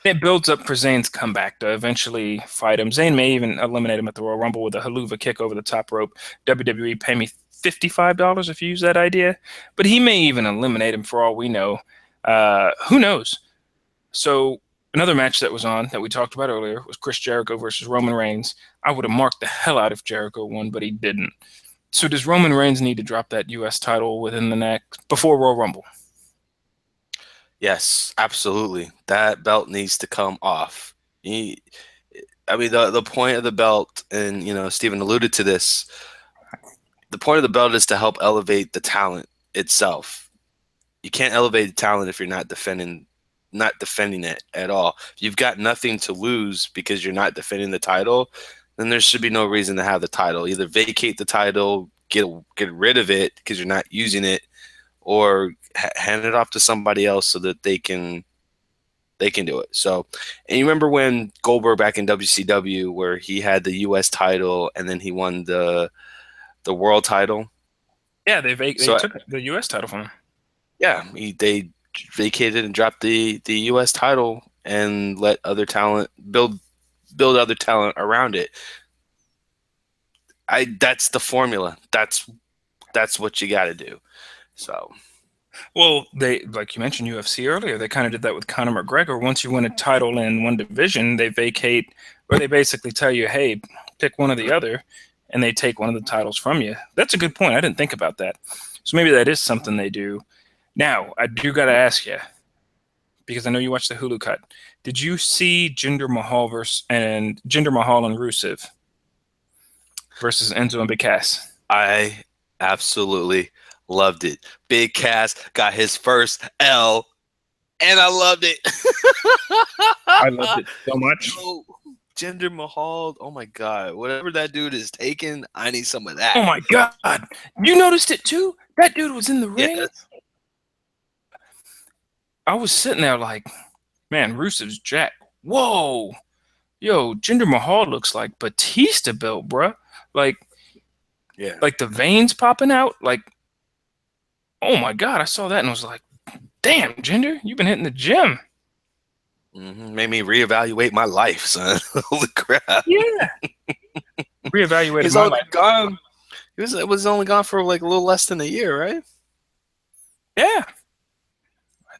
it builds up for Zayn's comeback to eventually fight him. Zayn may even eliminate him at the Royal Rumble with a haluva kick over the top rope. WWE, pay me $55 if you use that idea. But he may even eliminate him for all we know. Who knows? So another match that was on that we talked about earlier was Chris Jericho versus Roman Reigns. I would have marked the hell out if Jericho won, but he didn't. So does Roman Reigns need to drop that U.S. title within the next before Royal Rumble? Yes, absolutely. That belt needs to come off. The point of the belt, and Stephen alluded to this. The point of the belt is to help elevate the talent itself. You can't elevate the talent if you're not defending it at all. If you've got nothing to lose because you're not defending the title, then there should be no reason to have the title. Either vacate the title, get rid of it because you're not using it, or hand it off to somebody else so that they can do it. So, and you remember when Goldberg back in WCW, where he had the U.S. title and then he won the world title? Yeah, they took the U.S. title from him. Yeah, they vacated and dropped the U.S. title and let other talent build other talent around it. That's the formula. That's what you got to do. So, well, they, like you mentioned UFC earlier, they kind of did that with Conor McGregor. Once you win a title in one division, they vacate, or they basically tell you, hey, pick one or the other, and they take one of the titles from you. That's a good point. I didn't think about that. So maybe that is something they do. Now, I do got to ask you, because I know you watched the Hulu cut. Did you see Jinder Mahal and Rusev versus Enzo and Big Cass? I absolutely loved it. Big Cass got his first L, and I loved it. I loved it so much. Oh, Jinder Mahal, oh my God. Whatever that dude is taking, I need some of that. Oh my God. You noticed it too? That dude was in the ring. Yes. I was sitting there like, man, Rusev's jacked. Whoa. Yo, Jinder Mahal looks like Batista built, bruh. Like, yeah, like the veins popping out. Like, oh my God, I saw that and was like, damn, Jinder, you've been hitting the gym. Made me reevaluate my life, son. Holy crap. Yeah. Reevaluated He's my only life. gone. It was only gone for like a little less than a year, right? Yeah.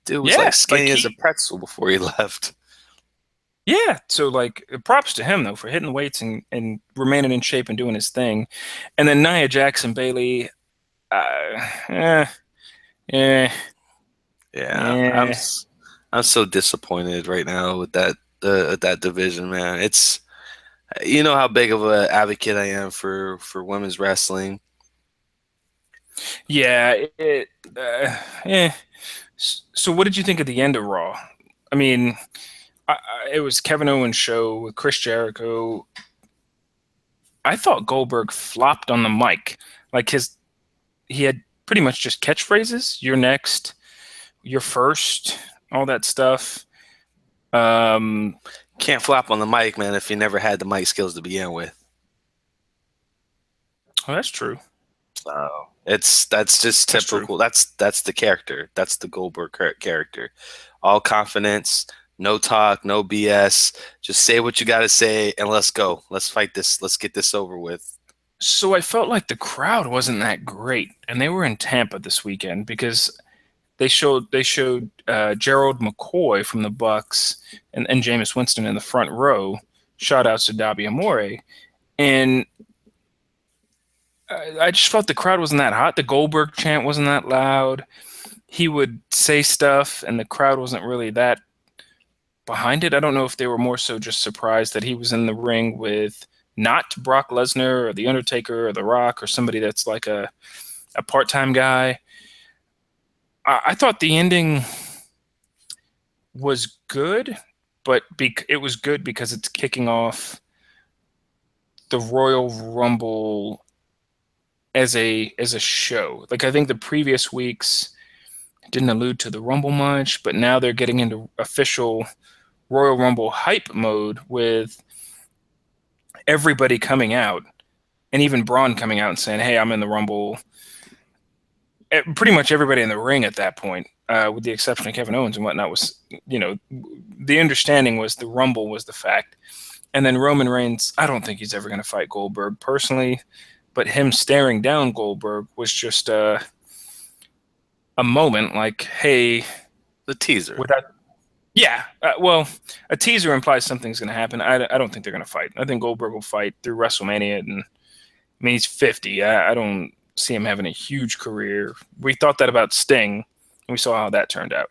Dude was like skinny as a pretzel before he left. Yeah. So, like, props to him, though, for hitting the weights and remaining in shape and doing his thing. And then Nia Jax, Bayley, Yeah. I'm so disappointed right now with that division, man. It's, you know how big of an advocate I am for women's wrestling. Yeah. So what did you think of the end of Raw? I mean, it was Kevin Owens' show with Chris Jericho. I thought Goldberg flopped on the mic. Like, he had pretty much just catchphrases. You're next. You're first. All that stuff. Can't flop on the mic, man, if you never had the mic skills to begin with. Oh, that's true. So, That's just That's true. typical. That's the character. That's the Goldberg character. All confidence, no talk, no BS. Just say what you got to say and let's go. Let's fight this. Let's get this over with. So I felt like the crowd wasn't that great, and they were in Tampa this weekend because they showed Gerald McCoy from the Bucks and Jameis Winston in the front row. Shout outs to Dabi Amore. And I just felt the crowd wasn't that hot. The Goldberg chant wasn't that loud. He would say stuff, and the crowd wasn't really that behind it. I don't know if they were more so just surprised that he was in the ring with not Brock Lesnar or The Undertaker or The Rock or somebody that's like a part-time guy. I thought the ending was good, but it was good because it's kicking off the Royal Rumble as a show. Like I think the previous weeks didn't allude to the Rumble much, but now they're getting into official Royal Rumble hype mode with everybody coming out, and even Braun coming out and saying, "Hey, I'm in the Rumble." Pretty much everybody in the ring at that point, with the exception of Kevin Owens and whatnot, was, the understanding was the Rumble was the fact. And then Roman Reigns, I don't think he's ever going to fight Goldberg personally, but him staring down Goldberg was just a moment like, hey, The teaser. without, yeah, well, a teaser implies something's going to happen. I don't think they're going to fight. I think Goldberg will fight through WrestleMania, and I mean, he's 50. I don't see him having a huge career. We thought that about Sting, and we saw how that turned out.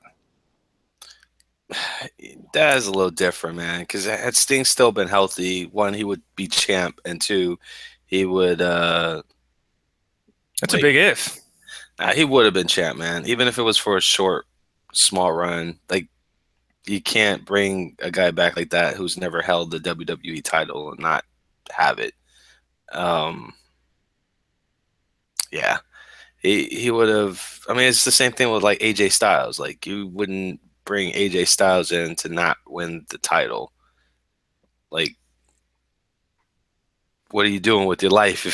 That is a little different, man. Because had Sting still been healthy, one, he would be champ, and two, he would. That's a big if. He would have been champ, man. Even if it was for a short, small run. Like, you can't bring a guy back like that who's never held the WWE title and not have it. Yeah, he would have. I mean, it's the same thing with like AJ Styles. Like, you wouldn't bring AJ Styles in to not win the title. Like, what are you doing with your life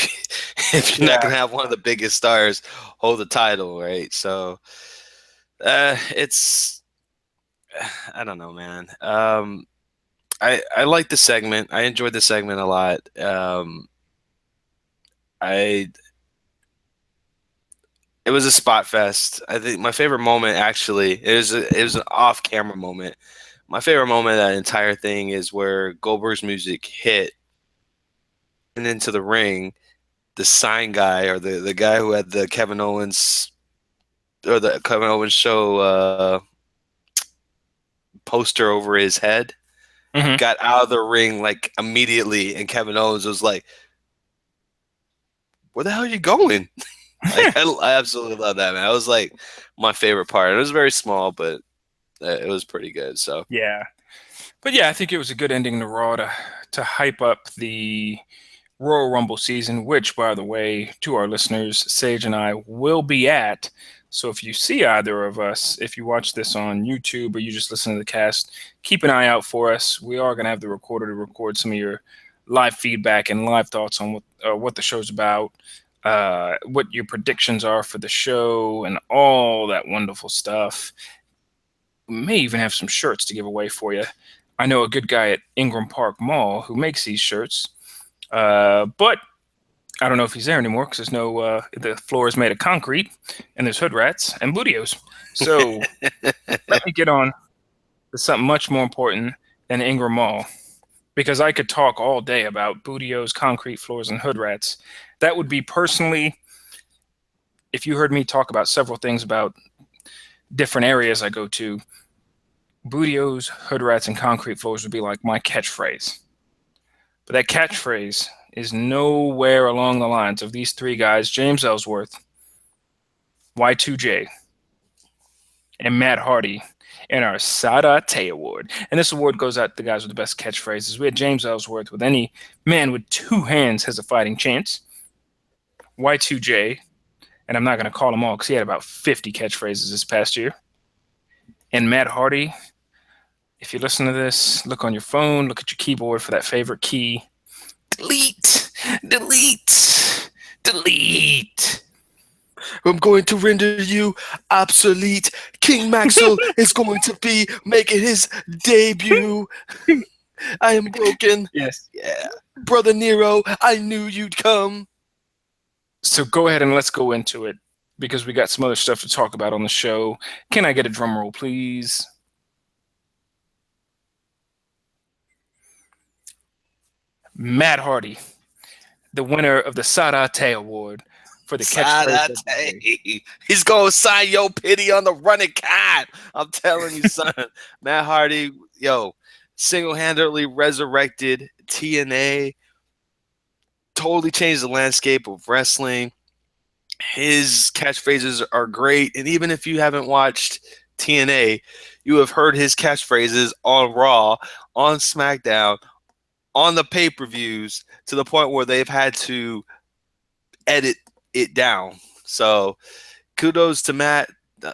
if you're not gonna have one of the biggest stars hold the title, right? So, it's I don't know, man. I like the segment. I enjoyed the segment a lot. I It was a spot fest. I think my favorite moment, actually, it was an off camera moment. My favorite moment of that entire thing is where Goldberg's music hit and into the ring. The sign guy, or the guy who had the Kevin Owens show poster over his head, Mm-hmm. got out of the ring like immediately, and Kevin Owens was like, "Where the hell are you going?" Like, I absolutely love that, man. It was like my favorite part. It was very small, but it was pretty good. So Yeah. But yeah, I think it was a good ending to Raw to hype up the Royal Rumble season, which, by the way, to our listeners, Sage and I will be at. So if you see either of us, if you watch this on YouTube or you just listen to the cast, keep an eye out for us. We are going to have the recorder to record some of your live feedback and live thoughts on what the show's about, what your predictions are for the show, and all that wonderful stuff. We may even have some shirts to give away for you. I know a good guy at Ingram Park Mall who makes these shirts, but I don't know if he's there anymore because the floor is made of concrete and there's hood rats and bootios. So let me get on to something much more important than Ingram Mall, because I could talk all day about bootios, concrete floors, and hood rats. That would be personally, if you heard me talk about several things about different areas I go to, bootios, hood rats, and concrete floors would be like my catchphrase. But that catchphrase is nowhere along the lines of these three guys, James Ellsworth, Y2J, and Matt Hardy, in our Sadate Award. And this award goes out to the guys with the best catchphrases. We had James Ellsworth with "Any man with two hands has a fighting chance." Y2J, and I'm not going to call them all because he had about 50 catchphrases this past year. And Matt Hardy, if you listen to this, look on your phone, look at your keyboard for that favorite key. Delete, delete, delete. I'm going to render you obsolete. King Maxwell is going to be making his debut. I am broken. Yes. Yeah. Brother Nero, I knew you'd come. So go ahead and let's go into it because we got some other stuff to talk about on the show. Can I get a drum roll, please? Matt Hardy, the winner of the Sadate Award for the catchphrase of the year. He's going to sign your pity on the running cat. I'm telling you, son. Matt Hardy, yo, single-handedly resurrected TNA, totally changed the landscape of wrestling. His catchphrases are great. And even if you haven't watched TNA, you have heard his catchphrases on Raw, on SmackDown, on the pay-per-views, to the point where they've had to edit it down. So kudos to Matt.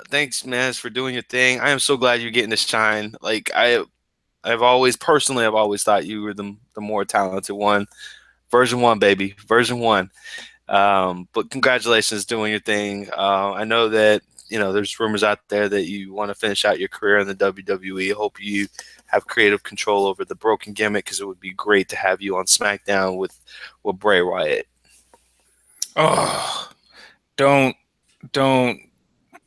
Thanks, man, for doing your thing. I am so glad you're getting to shine. Like I've always thought you were the more talented one. Version 1, baby. Version 1. But congratulations doing your thing. I know that, there's rumors out there that you want to finish out your career in the WWE. Hope you have creative control over the broken gimmick, because it would be great to have you on SmackDown with Bray Wyatt. Oh, don't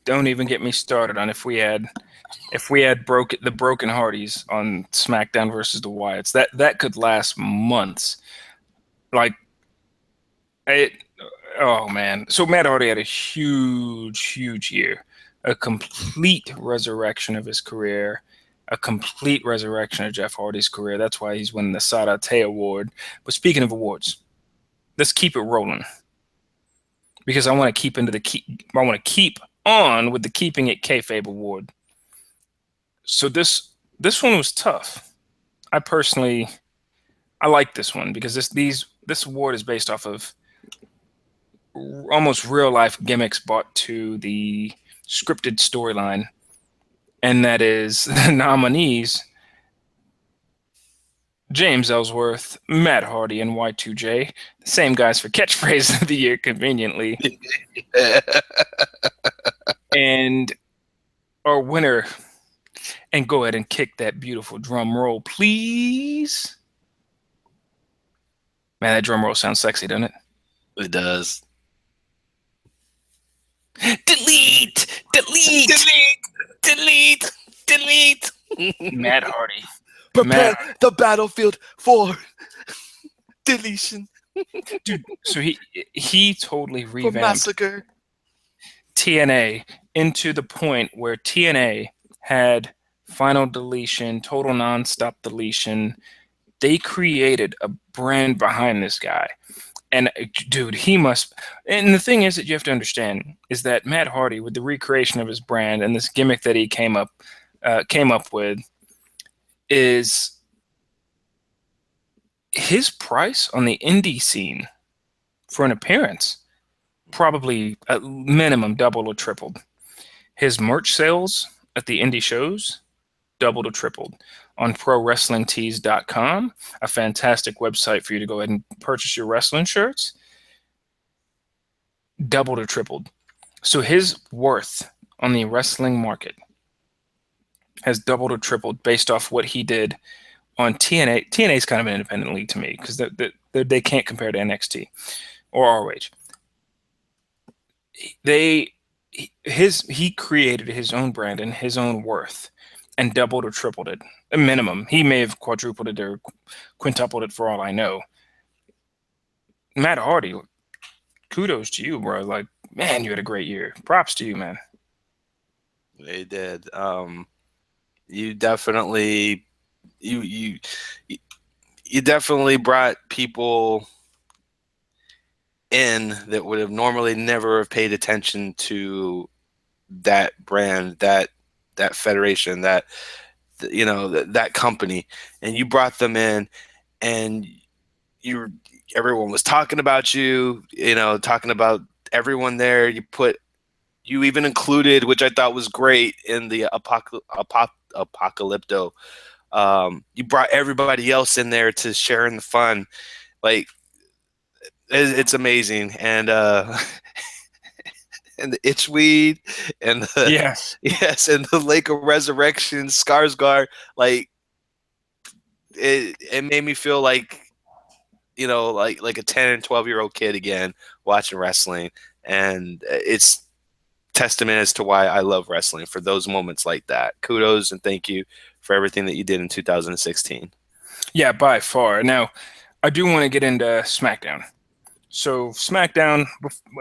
even get me started on if we had the Broken Hardys on SmackDown versus the Wyatts. That could last months. Like it. Oh man. So Matt Hardy had a huge year, a complete resurrection of his career, a complete resurrection of Jeff Hardy's career. That's why he's winning the Sadate Award. But speaking of awards, let's keep it rolling, because I want to keep on with the Keeping It Kayfabe Award. So this one was tough. I like this one because this award is based off of almost real life gimmicks brought to the scripted storyline, and that is the nominees: James Ellsworth, Matt Hardy, and Y2J, the same guys for catchphrase of the year, conveniently. And our winner, and go ahead and kick that beautiful drum roll, please. Man, that drum roll sounds sexy, doesn't it? It does. Delete. Matt Hardy. Prepare the battlefield for deletion. Dude, so he totally revamped massacre. TNA into the point where TNA had final deletion, total nonstop deletion. They created a brand behind this guy. And dude, he must. And the thing is that you have to understand is that Matt Hardy, with the recreation of his brand and this gimmick that he came up with, is his price on the indie scene for an appearance probably at minimum doubled or tripled. His merch sales at the indie shows doubled or tripled. On ProWrestlingTees.com, a fantastic website for you to go ahead and purchase your wrestling shirts, doubled or tripled. So his worth on the wrestling market has doubled or tripled based off what he did on TNA. TNA is kind of an independent league to me because they can't compare to NXT or ROH. He created his own brand and his own worth and doubled or tripled it. A minimum. He may have quadrupled it or quintupled it for all I know. Matt Hardy, kudos to you, bro. Like, man, you had a great year. Props to you, man. They did. You definitely you definitely brought people in that would have normally never have paid attention to that brand, that federation, that company, and you brought them in, and everyone was talking about you, talking about everyone there. You even included, which I thought was great, in the Apocalypto. You brought everybody else in there to share in the fun. Like, it's amazing. And and the itchweed and the Yes. yes, and the Lake of Resurrection, Skarsgård. Like it made me feel like like a 10 and 12-year-old kid again watching wrestling, and it's testament as to why I love wrestling for those moments like that. Kudos and thank you for everything that you did in 2016. Yeah, by far. Now, I do want to get into SmackDown. So SmackDown,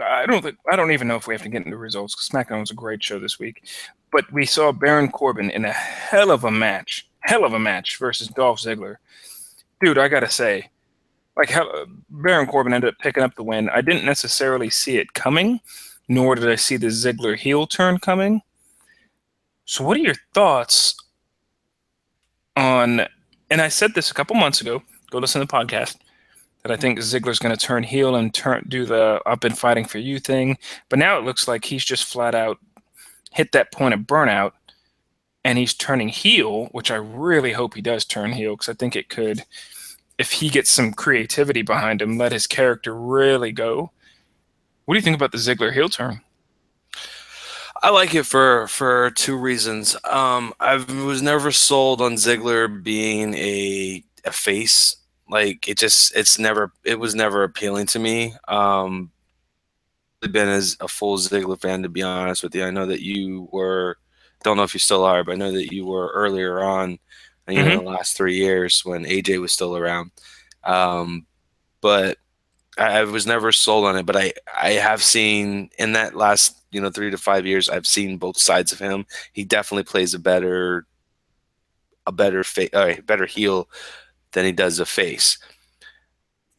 I don't even know if we have to get into results because SmackDown was a great show this week. But we saw Baron Corbin in a hell of a match versus Dolph Ziggler. Dude, I gotta say, Baron Corbin ended up picking up the win. I didn't necessarily see it coming, nor did I see the Ziggler heel turn coming. So what are your thoughts on, and I said this a couple months ago, go listen to the podcast, that I think Ziggler's going to turn heel and do the "I've been fighting for you" thing. But now it looks like he's just flat out hit that point of burnout, and he's turning heel, which I really hope he does turn heel, because I think it could, if he gets some creativity behind him, let his character really go. What do you think about the Ziggler heel turn? I like it for two reasons. I was never sold on Ziggler being a face. Like it was never appealing to me. Been as a full Ziggler fan, to be honest with you. I know that you were, don't know if you still are, but I know that you were earlier on, in the last 3 years when AJ was still around. But I was never sold on it. But I have seen in that last 3 to 5 years, I've seen both sides of him. He definitely plays a better heel than he does a face.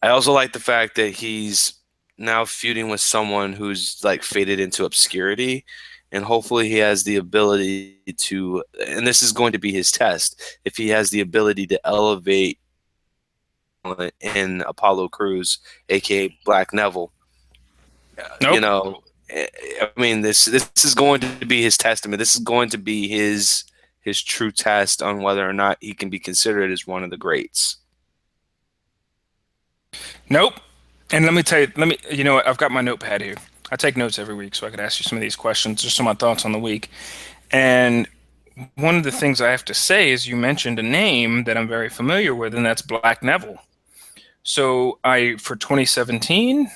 I also like the fact that he's now feuding with someone who's like faded into obscurity, and hopefully he has the ability to, and this is going to be his test, if he has the ability to elevate in Apollo Crews, aka Black Neville. Nope. I mean, this is going to be his testament. This is going to be his true test on whether or not he can be considered as one of the greats. Nope. And let me tell you, what, I've got my notepad here. I take notes every week so I could ask you some of these questions, just some of my thoughts on the week. And one of the things I have to say is you mentioned a name that I'm very familiar with, and that's Black Neville. So for 2017,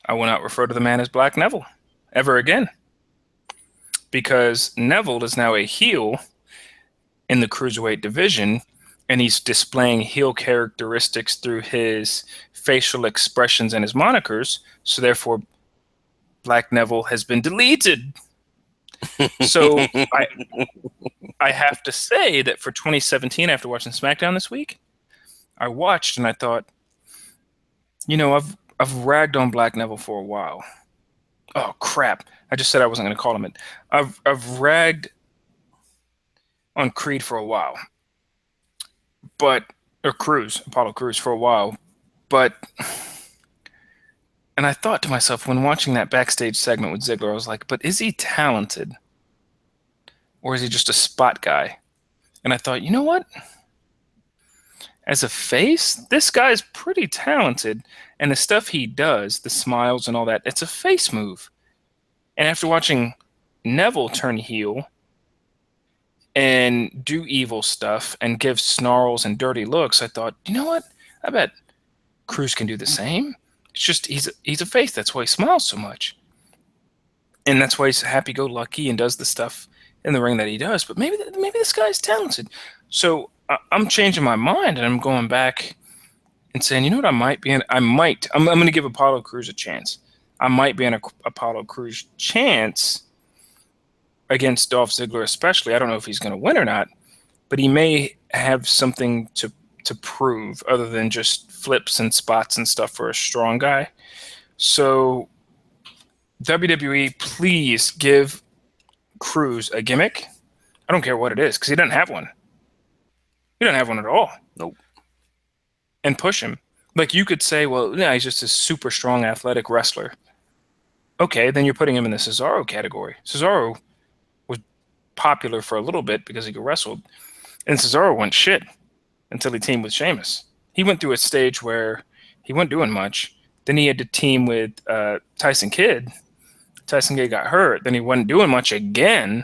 I will not refer to the man as Black Neville ever again, because Neville is now a heel in the Cruiserweight division, and he's displaying heel characteristics through his facial expressions and his monikers. So therefore, Black Neville has been deleted. So I have to say that for 2017, after watching SmackDown this week, I watched and I thought, I've ragged on Black Neville for a while. Oh crap! I just said I wasn't going to call him it. I've ragged on Creed for a while, Apollo Crews for a while, and I thought to myself when watching that backstage segment with Ziggler, I was like, but is he talented? Or is he just a spot guy? And I thought, you know what? As a face, this guy's pretty talented. And the stuff he does, the smiles and all that, it's a face move. And after watching Neville turn heel and do evil stuff and give snarls and dirty looks, I thought, you know what? I bet Crews can do the same. It's just he's a face. That's why he smiles so much. And that's why he's happy-go-lucky and does the stuff in the ring that he does. But maybe this guy's talented. So I'm changing my mind, and I'm going back and saying, you know what, I'm going to give Apollo Crews a chance. I might be an Apollo Crews chance against Dolph Ziggler especially. I don't know if he's going to win or not, but he may have something to prove other than just flips and spots and stuff for a strong guy. So WWE, please give Crews a gimmick. I don't care what it is, because he doesn't have one. He doesn't have one at all. Nope. And push him. Like, you could say, well, yeah, he's just a super strong athletic wrestler. Okay, then you're putting him in the Cesaro category. Cesaro was popular for a little bit because he could wrestle, and Cesaro went shit until he teamed with Sheamus. He went through a stage where he wasn't doing much. Then he had to team with Tyson Kidd. Tyson Kidd got hurt. Then he wasn't doing much again.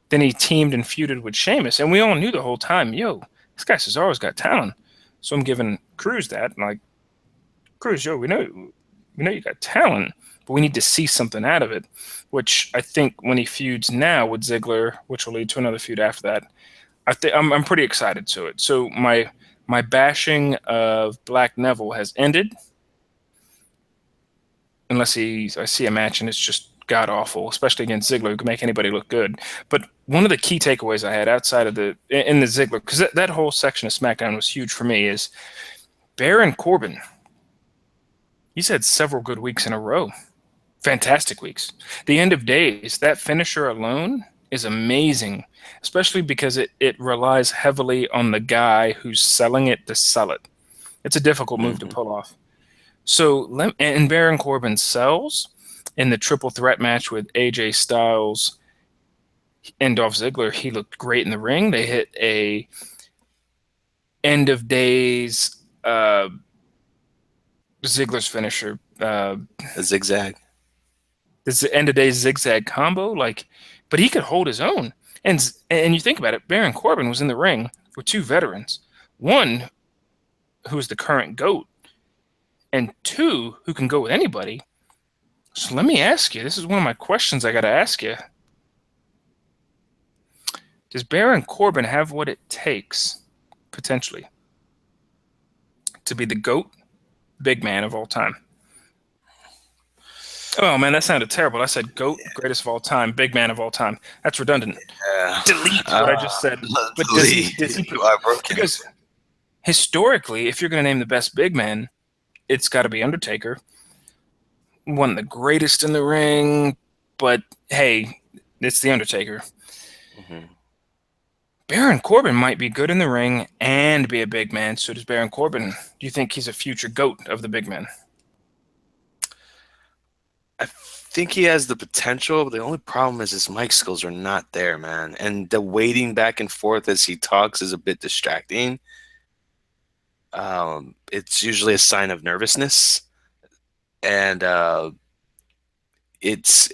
Then he teamed and feuded with Sheamus. And we all knew the whole time, yo, this guy Cesaro's got talent. So I'm giving Cruz that. And like, Cruz, yo, we know you got talent, but we need to see something out of it. Which I think when he feuds now with Ziggler, which will lead to another feud after that, I'm pretty excited to it. So my bashing of Black Neville has ended. Unless I see a match and it's just god awful, especially against Ziggler, who can make anybody look good. But one of the key takeaways I had outside of in the Ziggler, because that whole section of SmackDown was huge for me, is Baron Corbin. He's had several good weeks in a row. Fantastic weeks. The End of Days, that finisher alone is amazing, especially because it relies heavily on the guy who's selling it to sell it. It's a difficult move to pull off. So, and Baron Corbin sells in the triple threat match with AJ Styles and Dolph Ziggler. He looked great in the ring. They hit a End of Days Ziggler's finisher. A zigzag. This End of Days zigzag combo. But he could hold his own. And you think about it, Baron Corbin was in the ring with two veterans. One who is the current GOAT, and two who can go with anybody. So let me ask you, this is one of my questions I got to ask you. Does Baron Corbin have what it takes, potentially, to be the GOAT big man of all time? Oh, man, that sounded terrible. I said GOAT, greatest of all time, big man of all time. That's redundant. Yeah. Delete what I just said. But does he because historically, if you're going to name the best big man, it's got to be Undertaker. One of the greatest in the ring, but hey, it's the Undertaker. Mm-hmm. Baron Corbin might be good in the ring and be a big man. So does Baron Corbin. Do you think he's a future GOAT of the big men? I think he has the potential, but the only problem is his mic skills are not there, man. And the waiting back and forth as he talks is a bit distracting. It's usually a sign of nervousness, and it's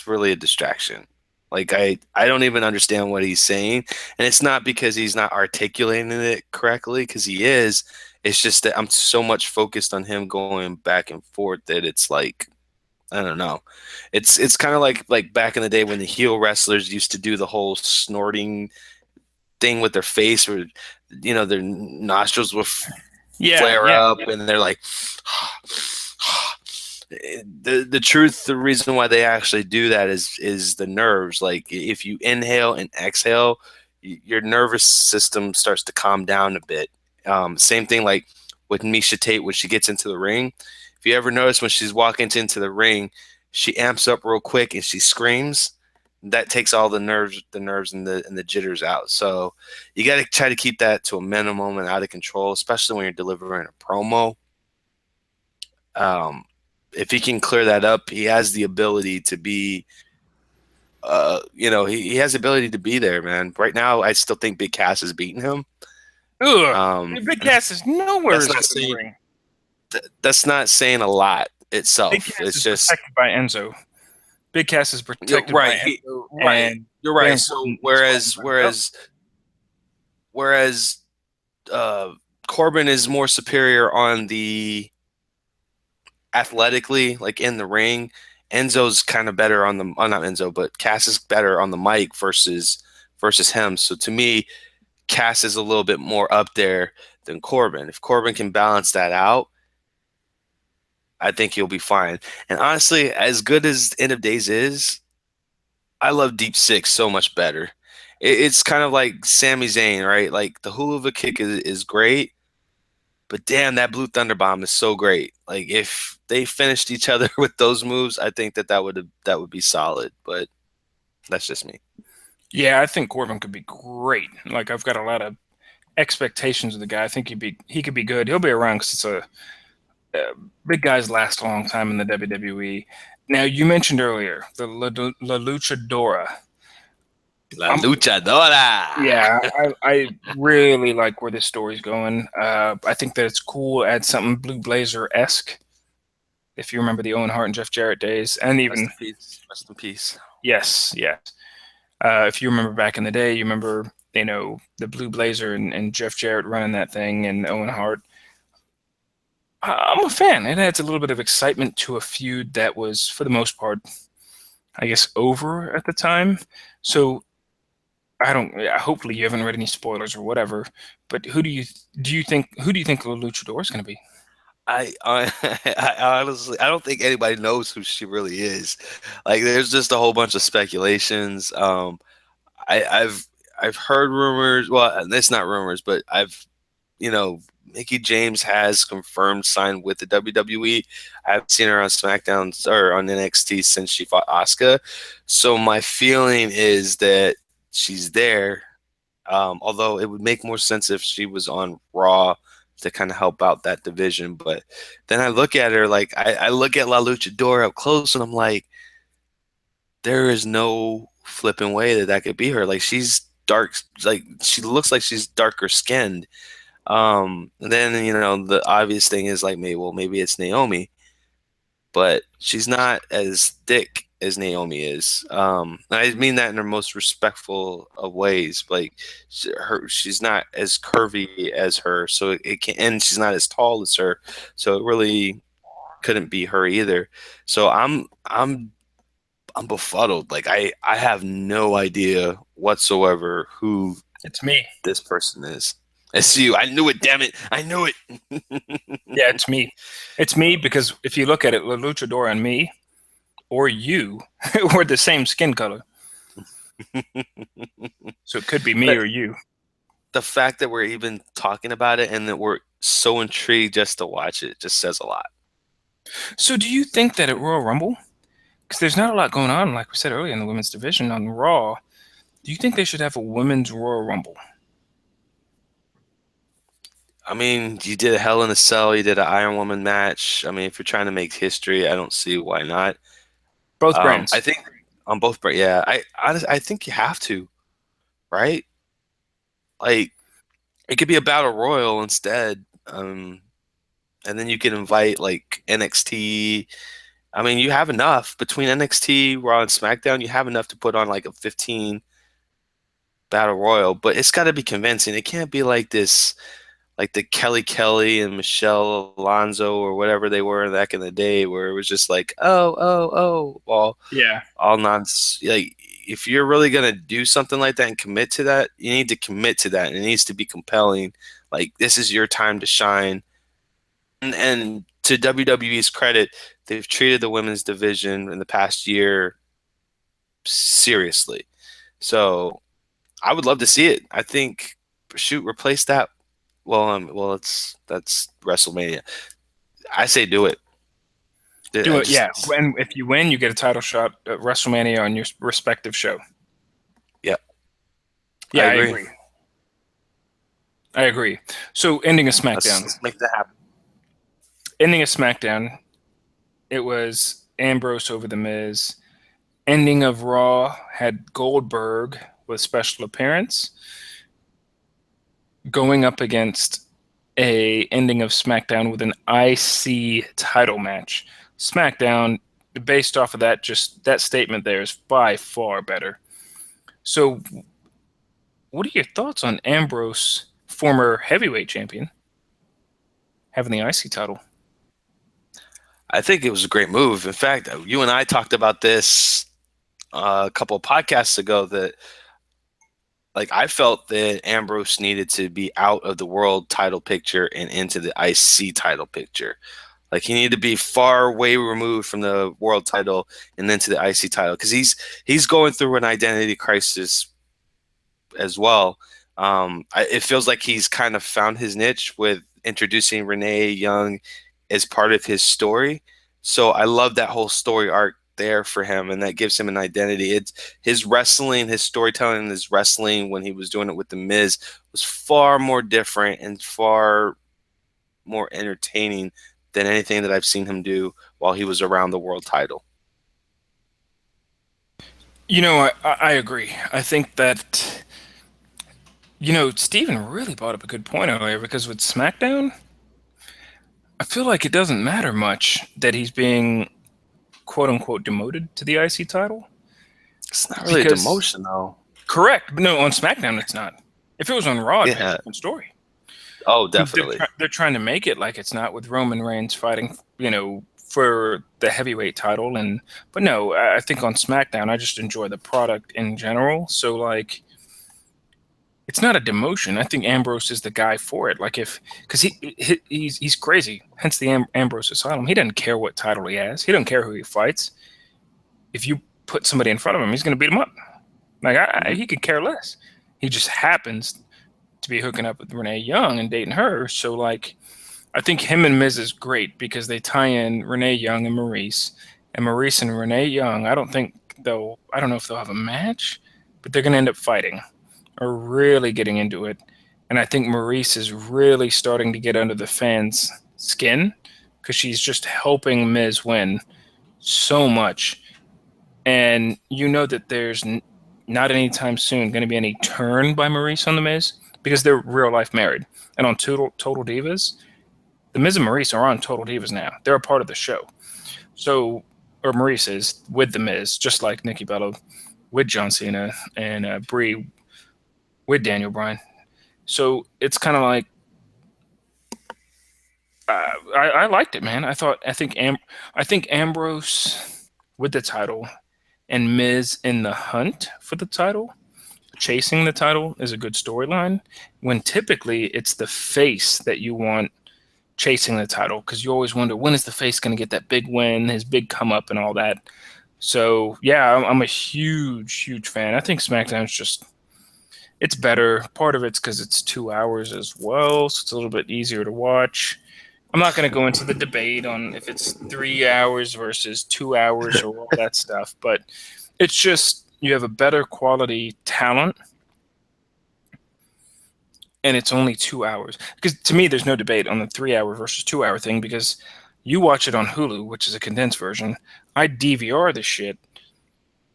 really a distraction. Like I don't even understand what he's saying, and it's not because he's not articulating it correctly, because he is. It's just that I'm so much focused on him going back and forth that it's like, I don't know. It's kind of like back in the day when the heel wrestlers used to do the whole snorting thing with their face, where their nostrils will flare up, and they're like the truth. The reason why they actually do that is the nerves. Like if you inhale and exhale, your nervous system starts to calm down a bit. Same thing like with Misha Tate when she gets into the ring. If you ever notice when she's walking into the ring, she amps up real quick and she screams. That takes all the nerves and the jitters out. So you got to try to keep that to a minimum and out of control, especially when you're delivering a promo. If he can clear that up, he has the ability to be, he has the ability to be there, man. Right now, I still think Big Cass is beating him. Big Cass is nowhere. That's not saying a lot itself. Big Cass it's is just protected by Enzo. Big Cass is protected by Enzo. Right. You're right. So whereas Corbin is more superior on the athletically, like in the ring, Enzo's kind of better on the not Enzo, but Cass is better on the mic versus him. So to me, Cass is a little bit more up there than Corbin. If Corbin can balance that out, I think he'll be fine. And honestly, as good as End of Days is, I love Deep Six so much better. It's kind of like Sami Zayn, right? Like the hula kick is great, but damn, that Blue Thunder Bomb is so great. Like if they finished each other with those moves, I think that would be solid. But that's just me. Yeah, I think Corbin could be great. Like I've got a lot of expectations of the guy. I think he could be good. He'll be around because it's big guys last a long time in the WWE. Now, you mentioned earlier the La Luchadora. La I'm luchadora. Yeah, I really like where this story's going. I think that it's cool. Add something Blue Blazer-esque, if you remember the Owen Hart and Jeff Jarrett days, and Rest even in peace. Rest in peace. yes, yes. If you remember back in the day, you remember the Blue Blazer and Jeff Jarrett running that thing and Owen Hart. I'm a fan. It adds a little bit of excitement to a feud that was, for the most part, I guess, over at the time. So I don't. Yeah, hopefully, you haven't read any spoilers or whatever. But who do you think the Luchador is going to be? I honestly I don't think anybody knows who she really is. Like there's just a whole bunch of speculations. I, I've I've heard rumors. Well, it's not rumors, but you know Mickey James has confirmed signed with the WWE. I haven't seen her on SmackDown or on NXT since she fought Asuka. So my feeling is that she's there. Although it would make more sense if she was on Raw to kind of help out that division. But then I look at her like I look at La Luchadora up close and I'm like, there is no flipping way that that could be her. Like she's dark, like she looks like she's darker skinned. And then the obvious thing is like maybe it's Naomi, but she's not as thick as Naomi is. I mean that in her most respectful of ways. Like she's not as curvy as her, so it can, and she's not as tall as her, so it really couldn't be her either. So I'm befuddled. Like I have no idea whatsoever who It's me. this person is. It's you. I knew it. Damn it! I knew it. Yeah, it's me. It's me because if you look at it, La Luchador and me, or you, we're the same skin color. So it could be me But or you. the fact that we're even talking about it and that we're so intrigued just to watch it just says a lot. So do you think that at Royal Rumble, because there's not a lot going on, like we said earlier in the women's division on Raw, do you think they should have a women's Royal Rumble? I mean, you did a Hell in a Cell, you did an Iron Woman match. I mean, if you're trying to make history, I don't see why not. Both I brands. think on both, but yeah, I think you have to, right? Like it could be a battle royal instead, and then you can invite like NXT. I mean, you have enough between NXT, Raw, and SmackDown. You have enough to put on like a 15 battle royal, but it's got to be convincing. It can't be like this, like the Kelly and Michelle Alonso or whatever they were back in the day, where it was just like, Yeah. all nonsense. Like, if you're really gonna do something like that and commit to that, you need to commit to that, and it needs to be compelling. Like, this is your time to shine. And to WWE's credit, they've treated the women's division in the past year seriously. So I would love to see it. I think, shoot, replace that. Well, that's WrestleMania. I say do it. Do I it, yeah. just, When if you win, you get a title shot at WrestleMania on your respective show. yeah, I Yeah, I agree. agree. I agree. So ending a SmackDown. Let's make that happen. Ending a SmackDown, it was Ambrose over The Miz. Ending of Raw had Goldberg with special appearance going up against a ending of SmackDown with an IC title match. SmackDown, based off of that, just that statement there is by far better. So, what are your thoughts on Ambrose, former heavyweight champion, having the IC title? I think it was a great move. In fact, you and I talked about this a couple of podcasts ago that like I felt that Ambrose needed to be out of the world title picture and into the IC title picture. Like he needed to be far way removed from the world title and then to the IC title because he's going through an identity crisis as well. It feels like he's kind of found his niche with introducing Renee Young as part of his story. So I love that whole story arc there for him, and that gives him an identity. It's his wrestling, his storytelling, and his wrestling when he was doing it with the Miz was far more different and far more entertaining than anything that I've seen him do while he was around the world title. I agree. I think that, Steven really brought up a good point earlier because with SmackDown, I feel like it doesn't matter much that he's being quote unquote demoted to the IC title It's not really a because, demotion, though. correct, but no, on SmackDown it's not. If it was on Raw, it'd be a Yeah. different story. Oh, They're, definitely. they're trying to make it like it's not with Roman Reigns fighting, for the heavyweight title. But no, I think on SmackDown, I just enjoy the product in general. So like, it's not a demotion. I think Ambrose is the guy for it. Like because he's crazy. Hence the Ambrose Asylum. He doesn't care what title he has. He doesn't care who he fights. If you put somebody in front of him, he's going to beat him up. Like he could care less. He just happens to be hooking up with Renee Young and dating her. So like, I think him and Miz is great because they tie in Renee Young and Maurice. And Maurice and Renee Young, I don't know if they'll have a match, but they're going to end up fighting or really getting into it. And I think Maurice is really starting to get under the fans' skin because she's just helping Miz win so much. And you know that there's not anytime soon going to be any turn by Maurice on the Miz because they're real life married. And on Total Divas, the Miz and Maurice are on Total Divas now. They're a part of the show. So, or Maurice is with the Miz, just like Nikki Bella with John Cena and Brie with Daniel Bryan. So it's kind of like I liked it, man. I think Ambrose with the title and Miz in the hunt for the title, chasing the title is a good storyline. When typically it's the face that you want chasing the title because you always wonder when is the face going to get that big win, his big come up, and all that. So yeah, I'm a huge fan. I think SmackDown's just it's better. Part of it's because it's 2 hours as well, so it's a little bit easier to watch. I'm not going to go into the debate on if it's 3 hours versus 2 hours or all that stuff, but it's just you have a better quality talent and it's only 2 hours. Because to me, there's no debate on the 3 hour versus 2 hour thing because you watch it on Hulu, which is a condensed version. I DVR the shit.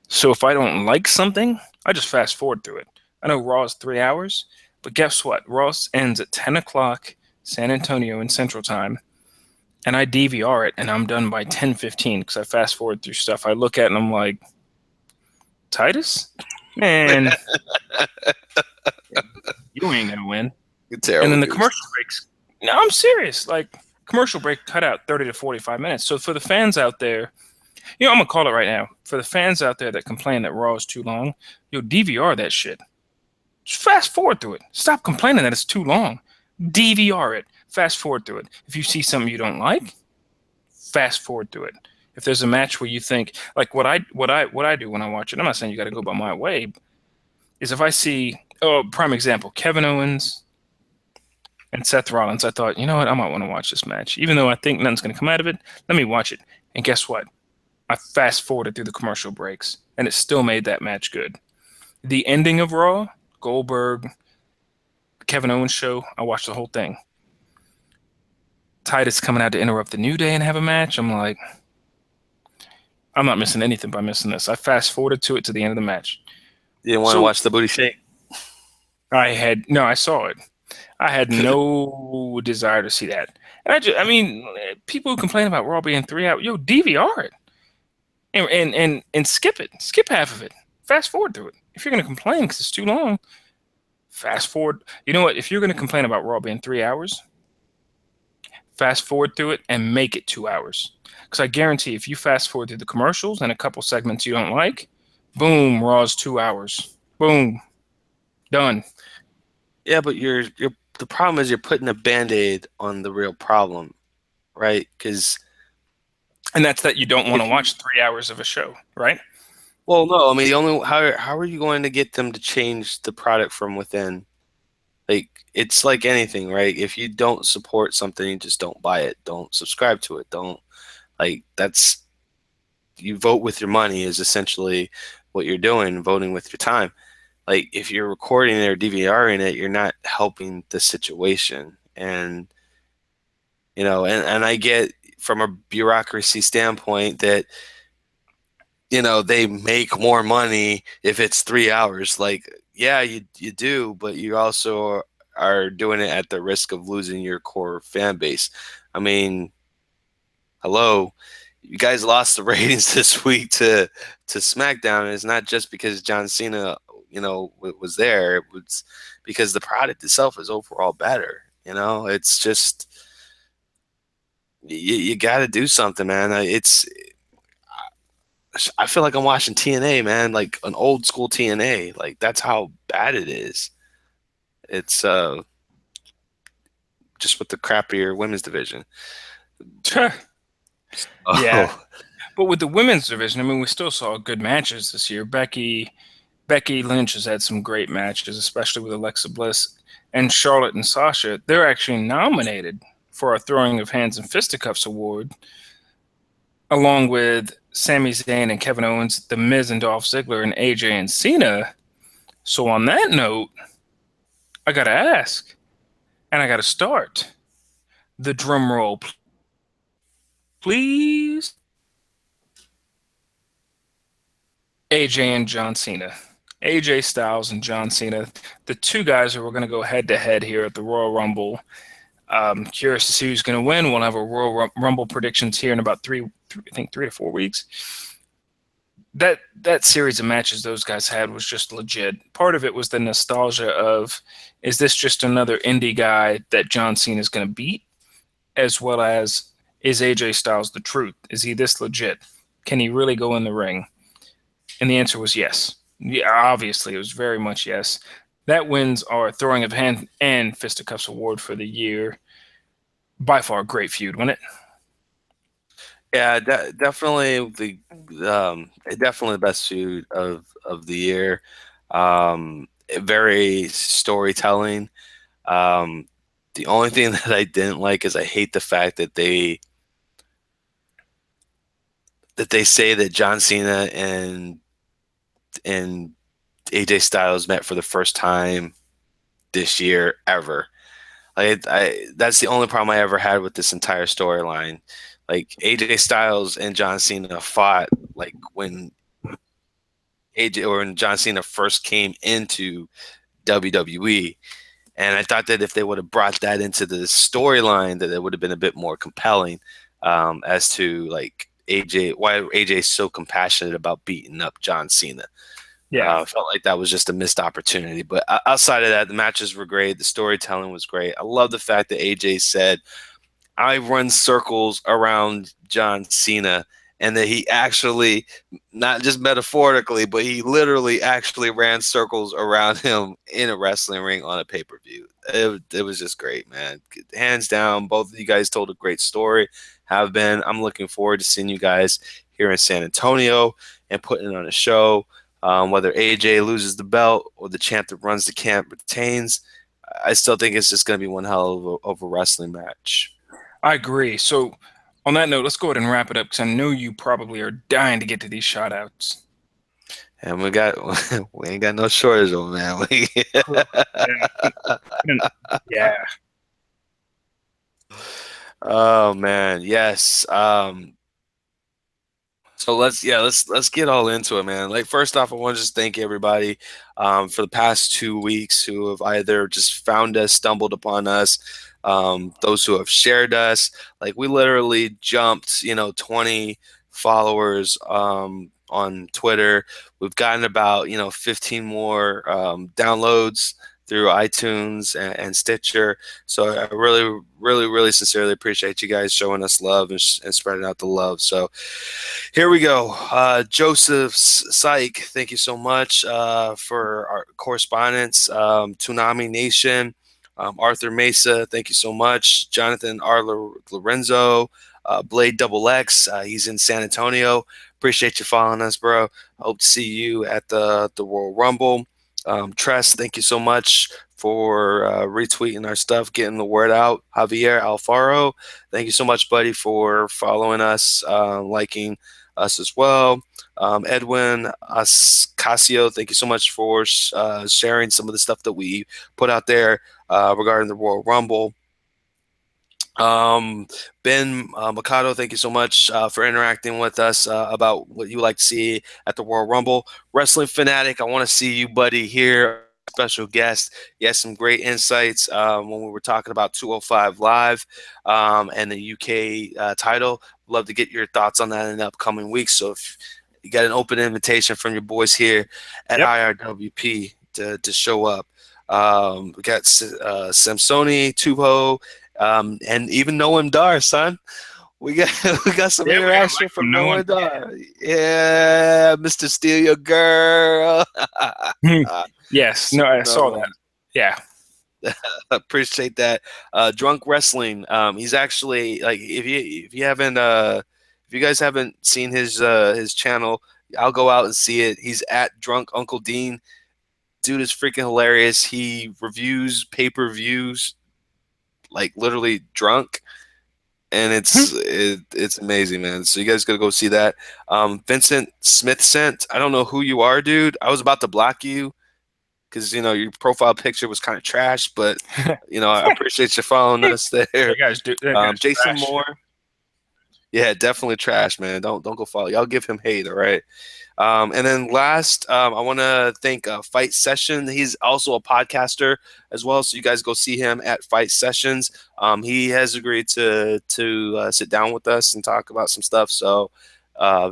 So if I don't like something, I just fast forward through it. I know Raw is 3 hours, but guess what? Raw ends at 10 o'clock San Antonio in Central Time. And I DVR it and I'm done by 10:15 because I fast forward through stuff. I look at it and I'm like, Titus? Man, you ain't going to win. You're And terrible. then the Goose. commercial breaks. No, I'm serious. Like commercial break cut out 30 to 45 minutes. So for the fans out there, I'm gonna call it right now. For the fans out there that complain that Raw is too long, DVR that shit. Just fast forward through it. Stop complaining that it's too long. DVR it. Fast forward through it. If you see something you don't like, fast forward through it. If there's a match where you think like what I do when I watch it, I'm not saying you got to go by my way, is if I see prime example, Kevin Owens and Seth Rollins, I thought, you know what, I might want to watch this match. Even though I think nothing's going to come out of it, let me watch it. And guess what? I fast forwarded through the commercial breaks, and it still made that match good. The ending of Raw, Goldberg, Kevin Owens show, I watched the whole thing. Titus coming out to interrupt the New Day and have a match. I'm like, I'm not missing anything by missing this. I fast forwarded to it to the end of the match. You didn't want to watch the booty shake? I saw it. I had no desire to see that. And people who complain about Raw being 3 hours, DVR it and skip it. Skip half of it. Fast forward through it. If you're going to complain because it's too long, fast forward. You know what? If you're going to complain about Raw being 3 hours, fast forward through it and make it 2 hours. Because I guarantee if you fast forward through the commercials and a couple segments you don't like, boom, Raw's 2 hours. Boom. Done. Yeah, but the problem is you're putting a Band-Aid on the real problem, right? And that's that you don't want to watch 3 hours of a show, right? Well, no, I mean how are you going to get them to change the product from within? Like it's like anything, right? If you don't support something, you just don't buy it. Don't subscribe to it. Don't that's you vote with your money is essentially what you're doing, voting with your time. Like if you're recording it or DVRing it, you're not helping the situation. And and I get from a bureaucracy standpoint that they make more money if it's 3 hours. Like, yeah, you do, but you also are doing it at the risk of losing your core fan base. I mean, hello, you guys lost the ratings this week to SmackDown, and it's not just because John Cena, was there. It was because the product itself is overall better. It's just you got to do something, man. I feel like I'm watching TNA, man, like an old school TNA. Like that's how bad it is. It's just with the crappier women's division. Yeah, Oh, but with the women's division, I mean, we still saw good matches this year. Becky Lynch has had some great matches, especially with Alexa Bliss and Charlotte and Sasha. They're actually nominated for our Throwing of Hands and Fisticuffs award, along with Sami Zayn and Kevin Owens, The Miz and Dolph Ziggler, and AJ and Cena. So on that note, I gotta ask, and I gotta start the drum roll, please. AJ and John Cena. AJ Styles and John Cena, the two guys who are going to go head to head here at the Royal Rumble. Curious to see who's going to win. We'll have a Royal Rumble predictions here in about I think 3 to 4 weeks. That series of matches those guys had was just legit. Part of it was the nostalgia of, is this just another indie guy that John Cena is going to beat, as well as, is AJ Styles the truth? Is he this legit? Can he really go in the ring? And the answer was yes. Yeah, obviously, it was very much yes. That wins our Throwing of Hand and Fisticuffs award for the year. By far, a great feud, wasn't it? yeah, definitely the best feud of the year. Very storytelling. Um, the only thing that I didn't like is I hate the fact that they say that John Cena and AJ Styles met for the first time this year ever. That's the only problem I ever had with this entire storyline. Like AJ Styles and John Cena fought like when AJ or when John Cena first came into WWE. And I thought that if they would have brought that into the storyline, that it would have been a bit more compelling, as to like why AJ is so compassionate about beating up John Cena. Yeah. Felt like that was just a missed opportunity. But outside of that, the matches were great. The storytelling was great. I love the fact that AJ said, I run circles around John Cena, and that he actually, not just metaphorically, but he literally actually ran circles around him in a wrestling ring on a pay-per-view. It was just great, man. Hands down, both of you guys told a great story. Have been. I'm looking forward to seeing you guys here in San Antonio and putting on a show. Whether AJ loses the belt or the champ that runs the camp retains, I still think it's just going to be one hell of a wrestling match. I agree. So, on that note, let's go ahead and wrap it up because I know you probably are dying to get to these shout outs. And we ain't got no shortage of them, man. Yeah. Yeah. Oh man, yes. So let's get all into it, man. Like first off, I want to just thank everybody for the past 2 weeks who have either just found us, stumbled upon us, those who have shared us. Like we literally jumped, 20 followers on Twitter. We've gotten about 15 more downloads through iTunes and Stitcher. So I really, really, really sincerely appreciate you guys showing us love and spreading out the love. So here we go. Joseph Syke, thank you so much for our correspondence. Toonami Nation, Arthur Mesa, thank you so much. Jonathan R. Lorenzo, Blade Double X, he's in San Antonio. Appreciate you following us, bro. Hope to see you at the Royal Rumble. Tress, thank you so much for retweeting our stuff, getting the word out. Javier Alfaro, thank you so much, buddy, for following us, liking us as well. Edwin Ascasio, thank you so much for sharing some of the stuff that we put out there regarding the Royal Rumble. Um, Ben Mikado, thank you so much for interacting with us about what you like to see at the Royal Rumble. Wrestling Fanatic, I want to see you, buddy, here. Special guest. You had some great insights when we were talking about 205 Live and the UK title. Love to get your thoughts on that in the upcoming weeks. So if you got an open invitation from your boys here at Yep. IRWP to show up. We got Samsoni, Tuho, and even Noam Dar, son. We got we got some Yeah, we got interaction Mike from from knowing. Noam Dar. Yeah, Mr. Steal Your Girl. Yes. No, Super I saw that. Noam. Yeah. Appreciate that. Drunk Wrestling. He's actually like if you guys haven't seen his channel, I'll go out and see it. He's at Drunk Uncle Dean. Dude is freaking hilarious. He reviews pay-per-views like literally drunk, and it's amazing, man. So you guys gotta go see that. Vincent Smith sent. I don't know who you are, dude. I was about to block you because your profile picture was kind of trash, but I appreciate you following us there. That guy's Jason trash. Moore. Yeah, definitely trash, man. Don't go follow. Y'all give him hate, all right? And then last, I want to thank Fight Session. He's also a podcaster as well, so you guys go see him at Fight Sessions. He has agreed to sit down with us and talk about some stuff. So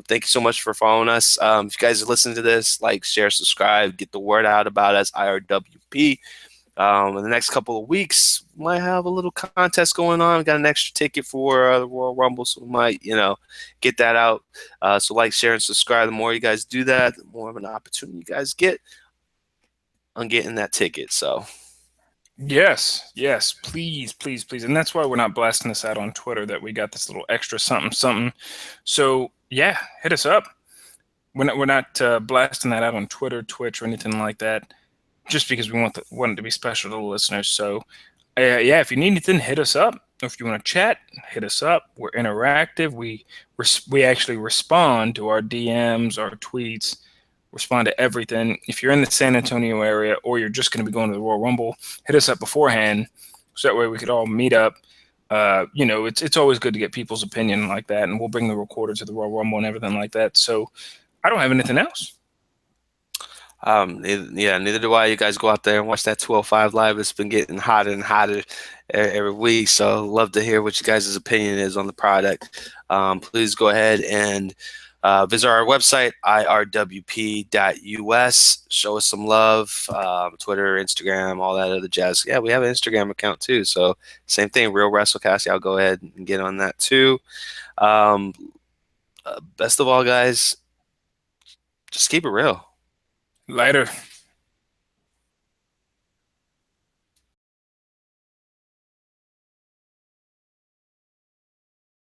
thank you so much for following us. If you guys listen to this, like, share, subscribe, get the word out about us, IRWP. In the next couple of weeks, we might have a little contest going on. We got an extra ticket for the Royal Rumble, so we might, get that out. So like, share, and subscribe. The more you guys do that, the more of an opportunity you guys get on getting that ticket. So Yes, yes, please, please, please. And that's why we're not blasting this out on Twitter, that we got this little extra something, something. So yeah, hit us up. We're not blasting that out on Twitter, Twitch, or anything like that, just because we want it to be special to the listeners. So yeah, if you need anything, hit us up. If you want to chat, hit us up. We're interactive. We actually respond to our DMs, our tweets, respond to everything. If you're in the San Antonio area or you're just going to be going to the Royal Rumble, hit us up beforehand so that way we could all meet up. It's always good to get people's opinion like that, and we'll bring the recorder to the Royal Rumble and everything like that. So I don't have anything else. neither do I. You guys go out there and watch that 205 live. It's been getting hotter and hotter every week. So love to hear what you guys' opinion is on the product. Please go ahead and visit our website, irwp.us. Show us some love. Twitter, Instagram, all that other jazz. Yeah, we have an Instagram account too. So same thing, Real WrestleCast. Y'all go ahead and get on that too. Um, best of all, guys, just keep it real. Later.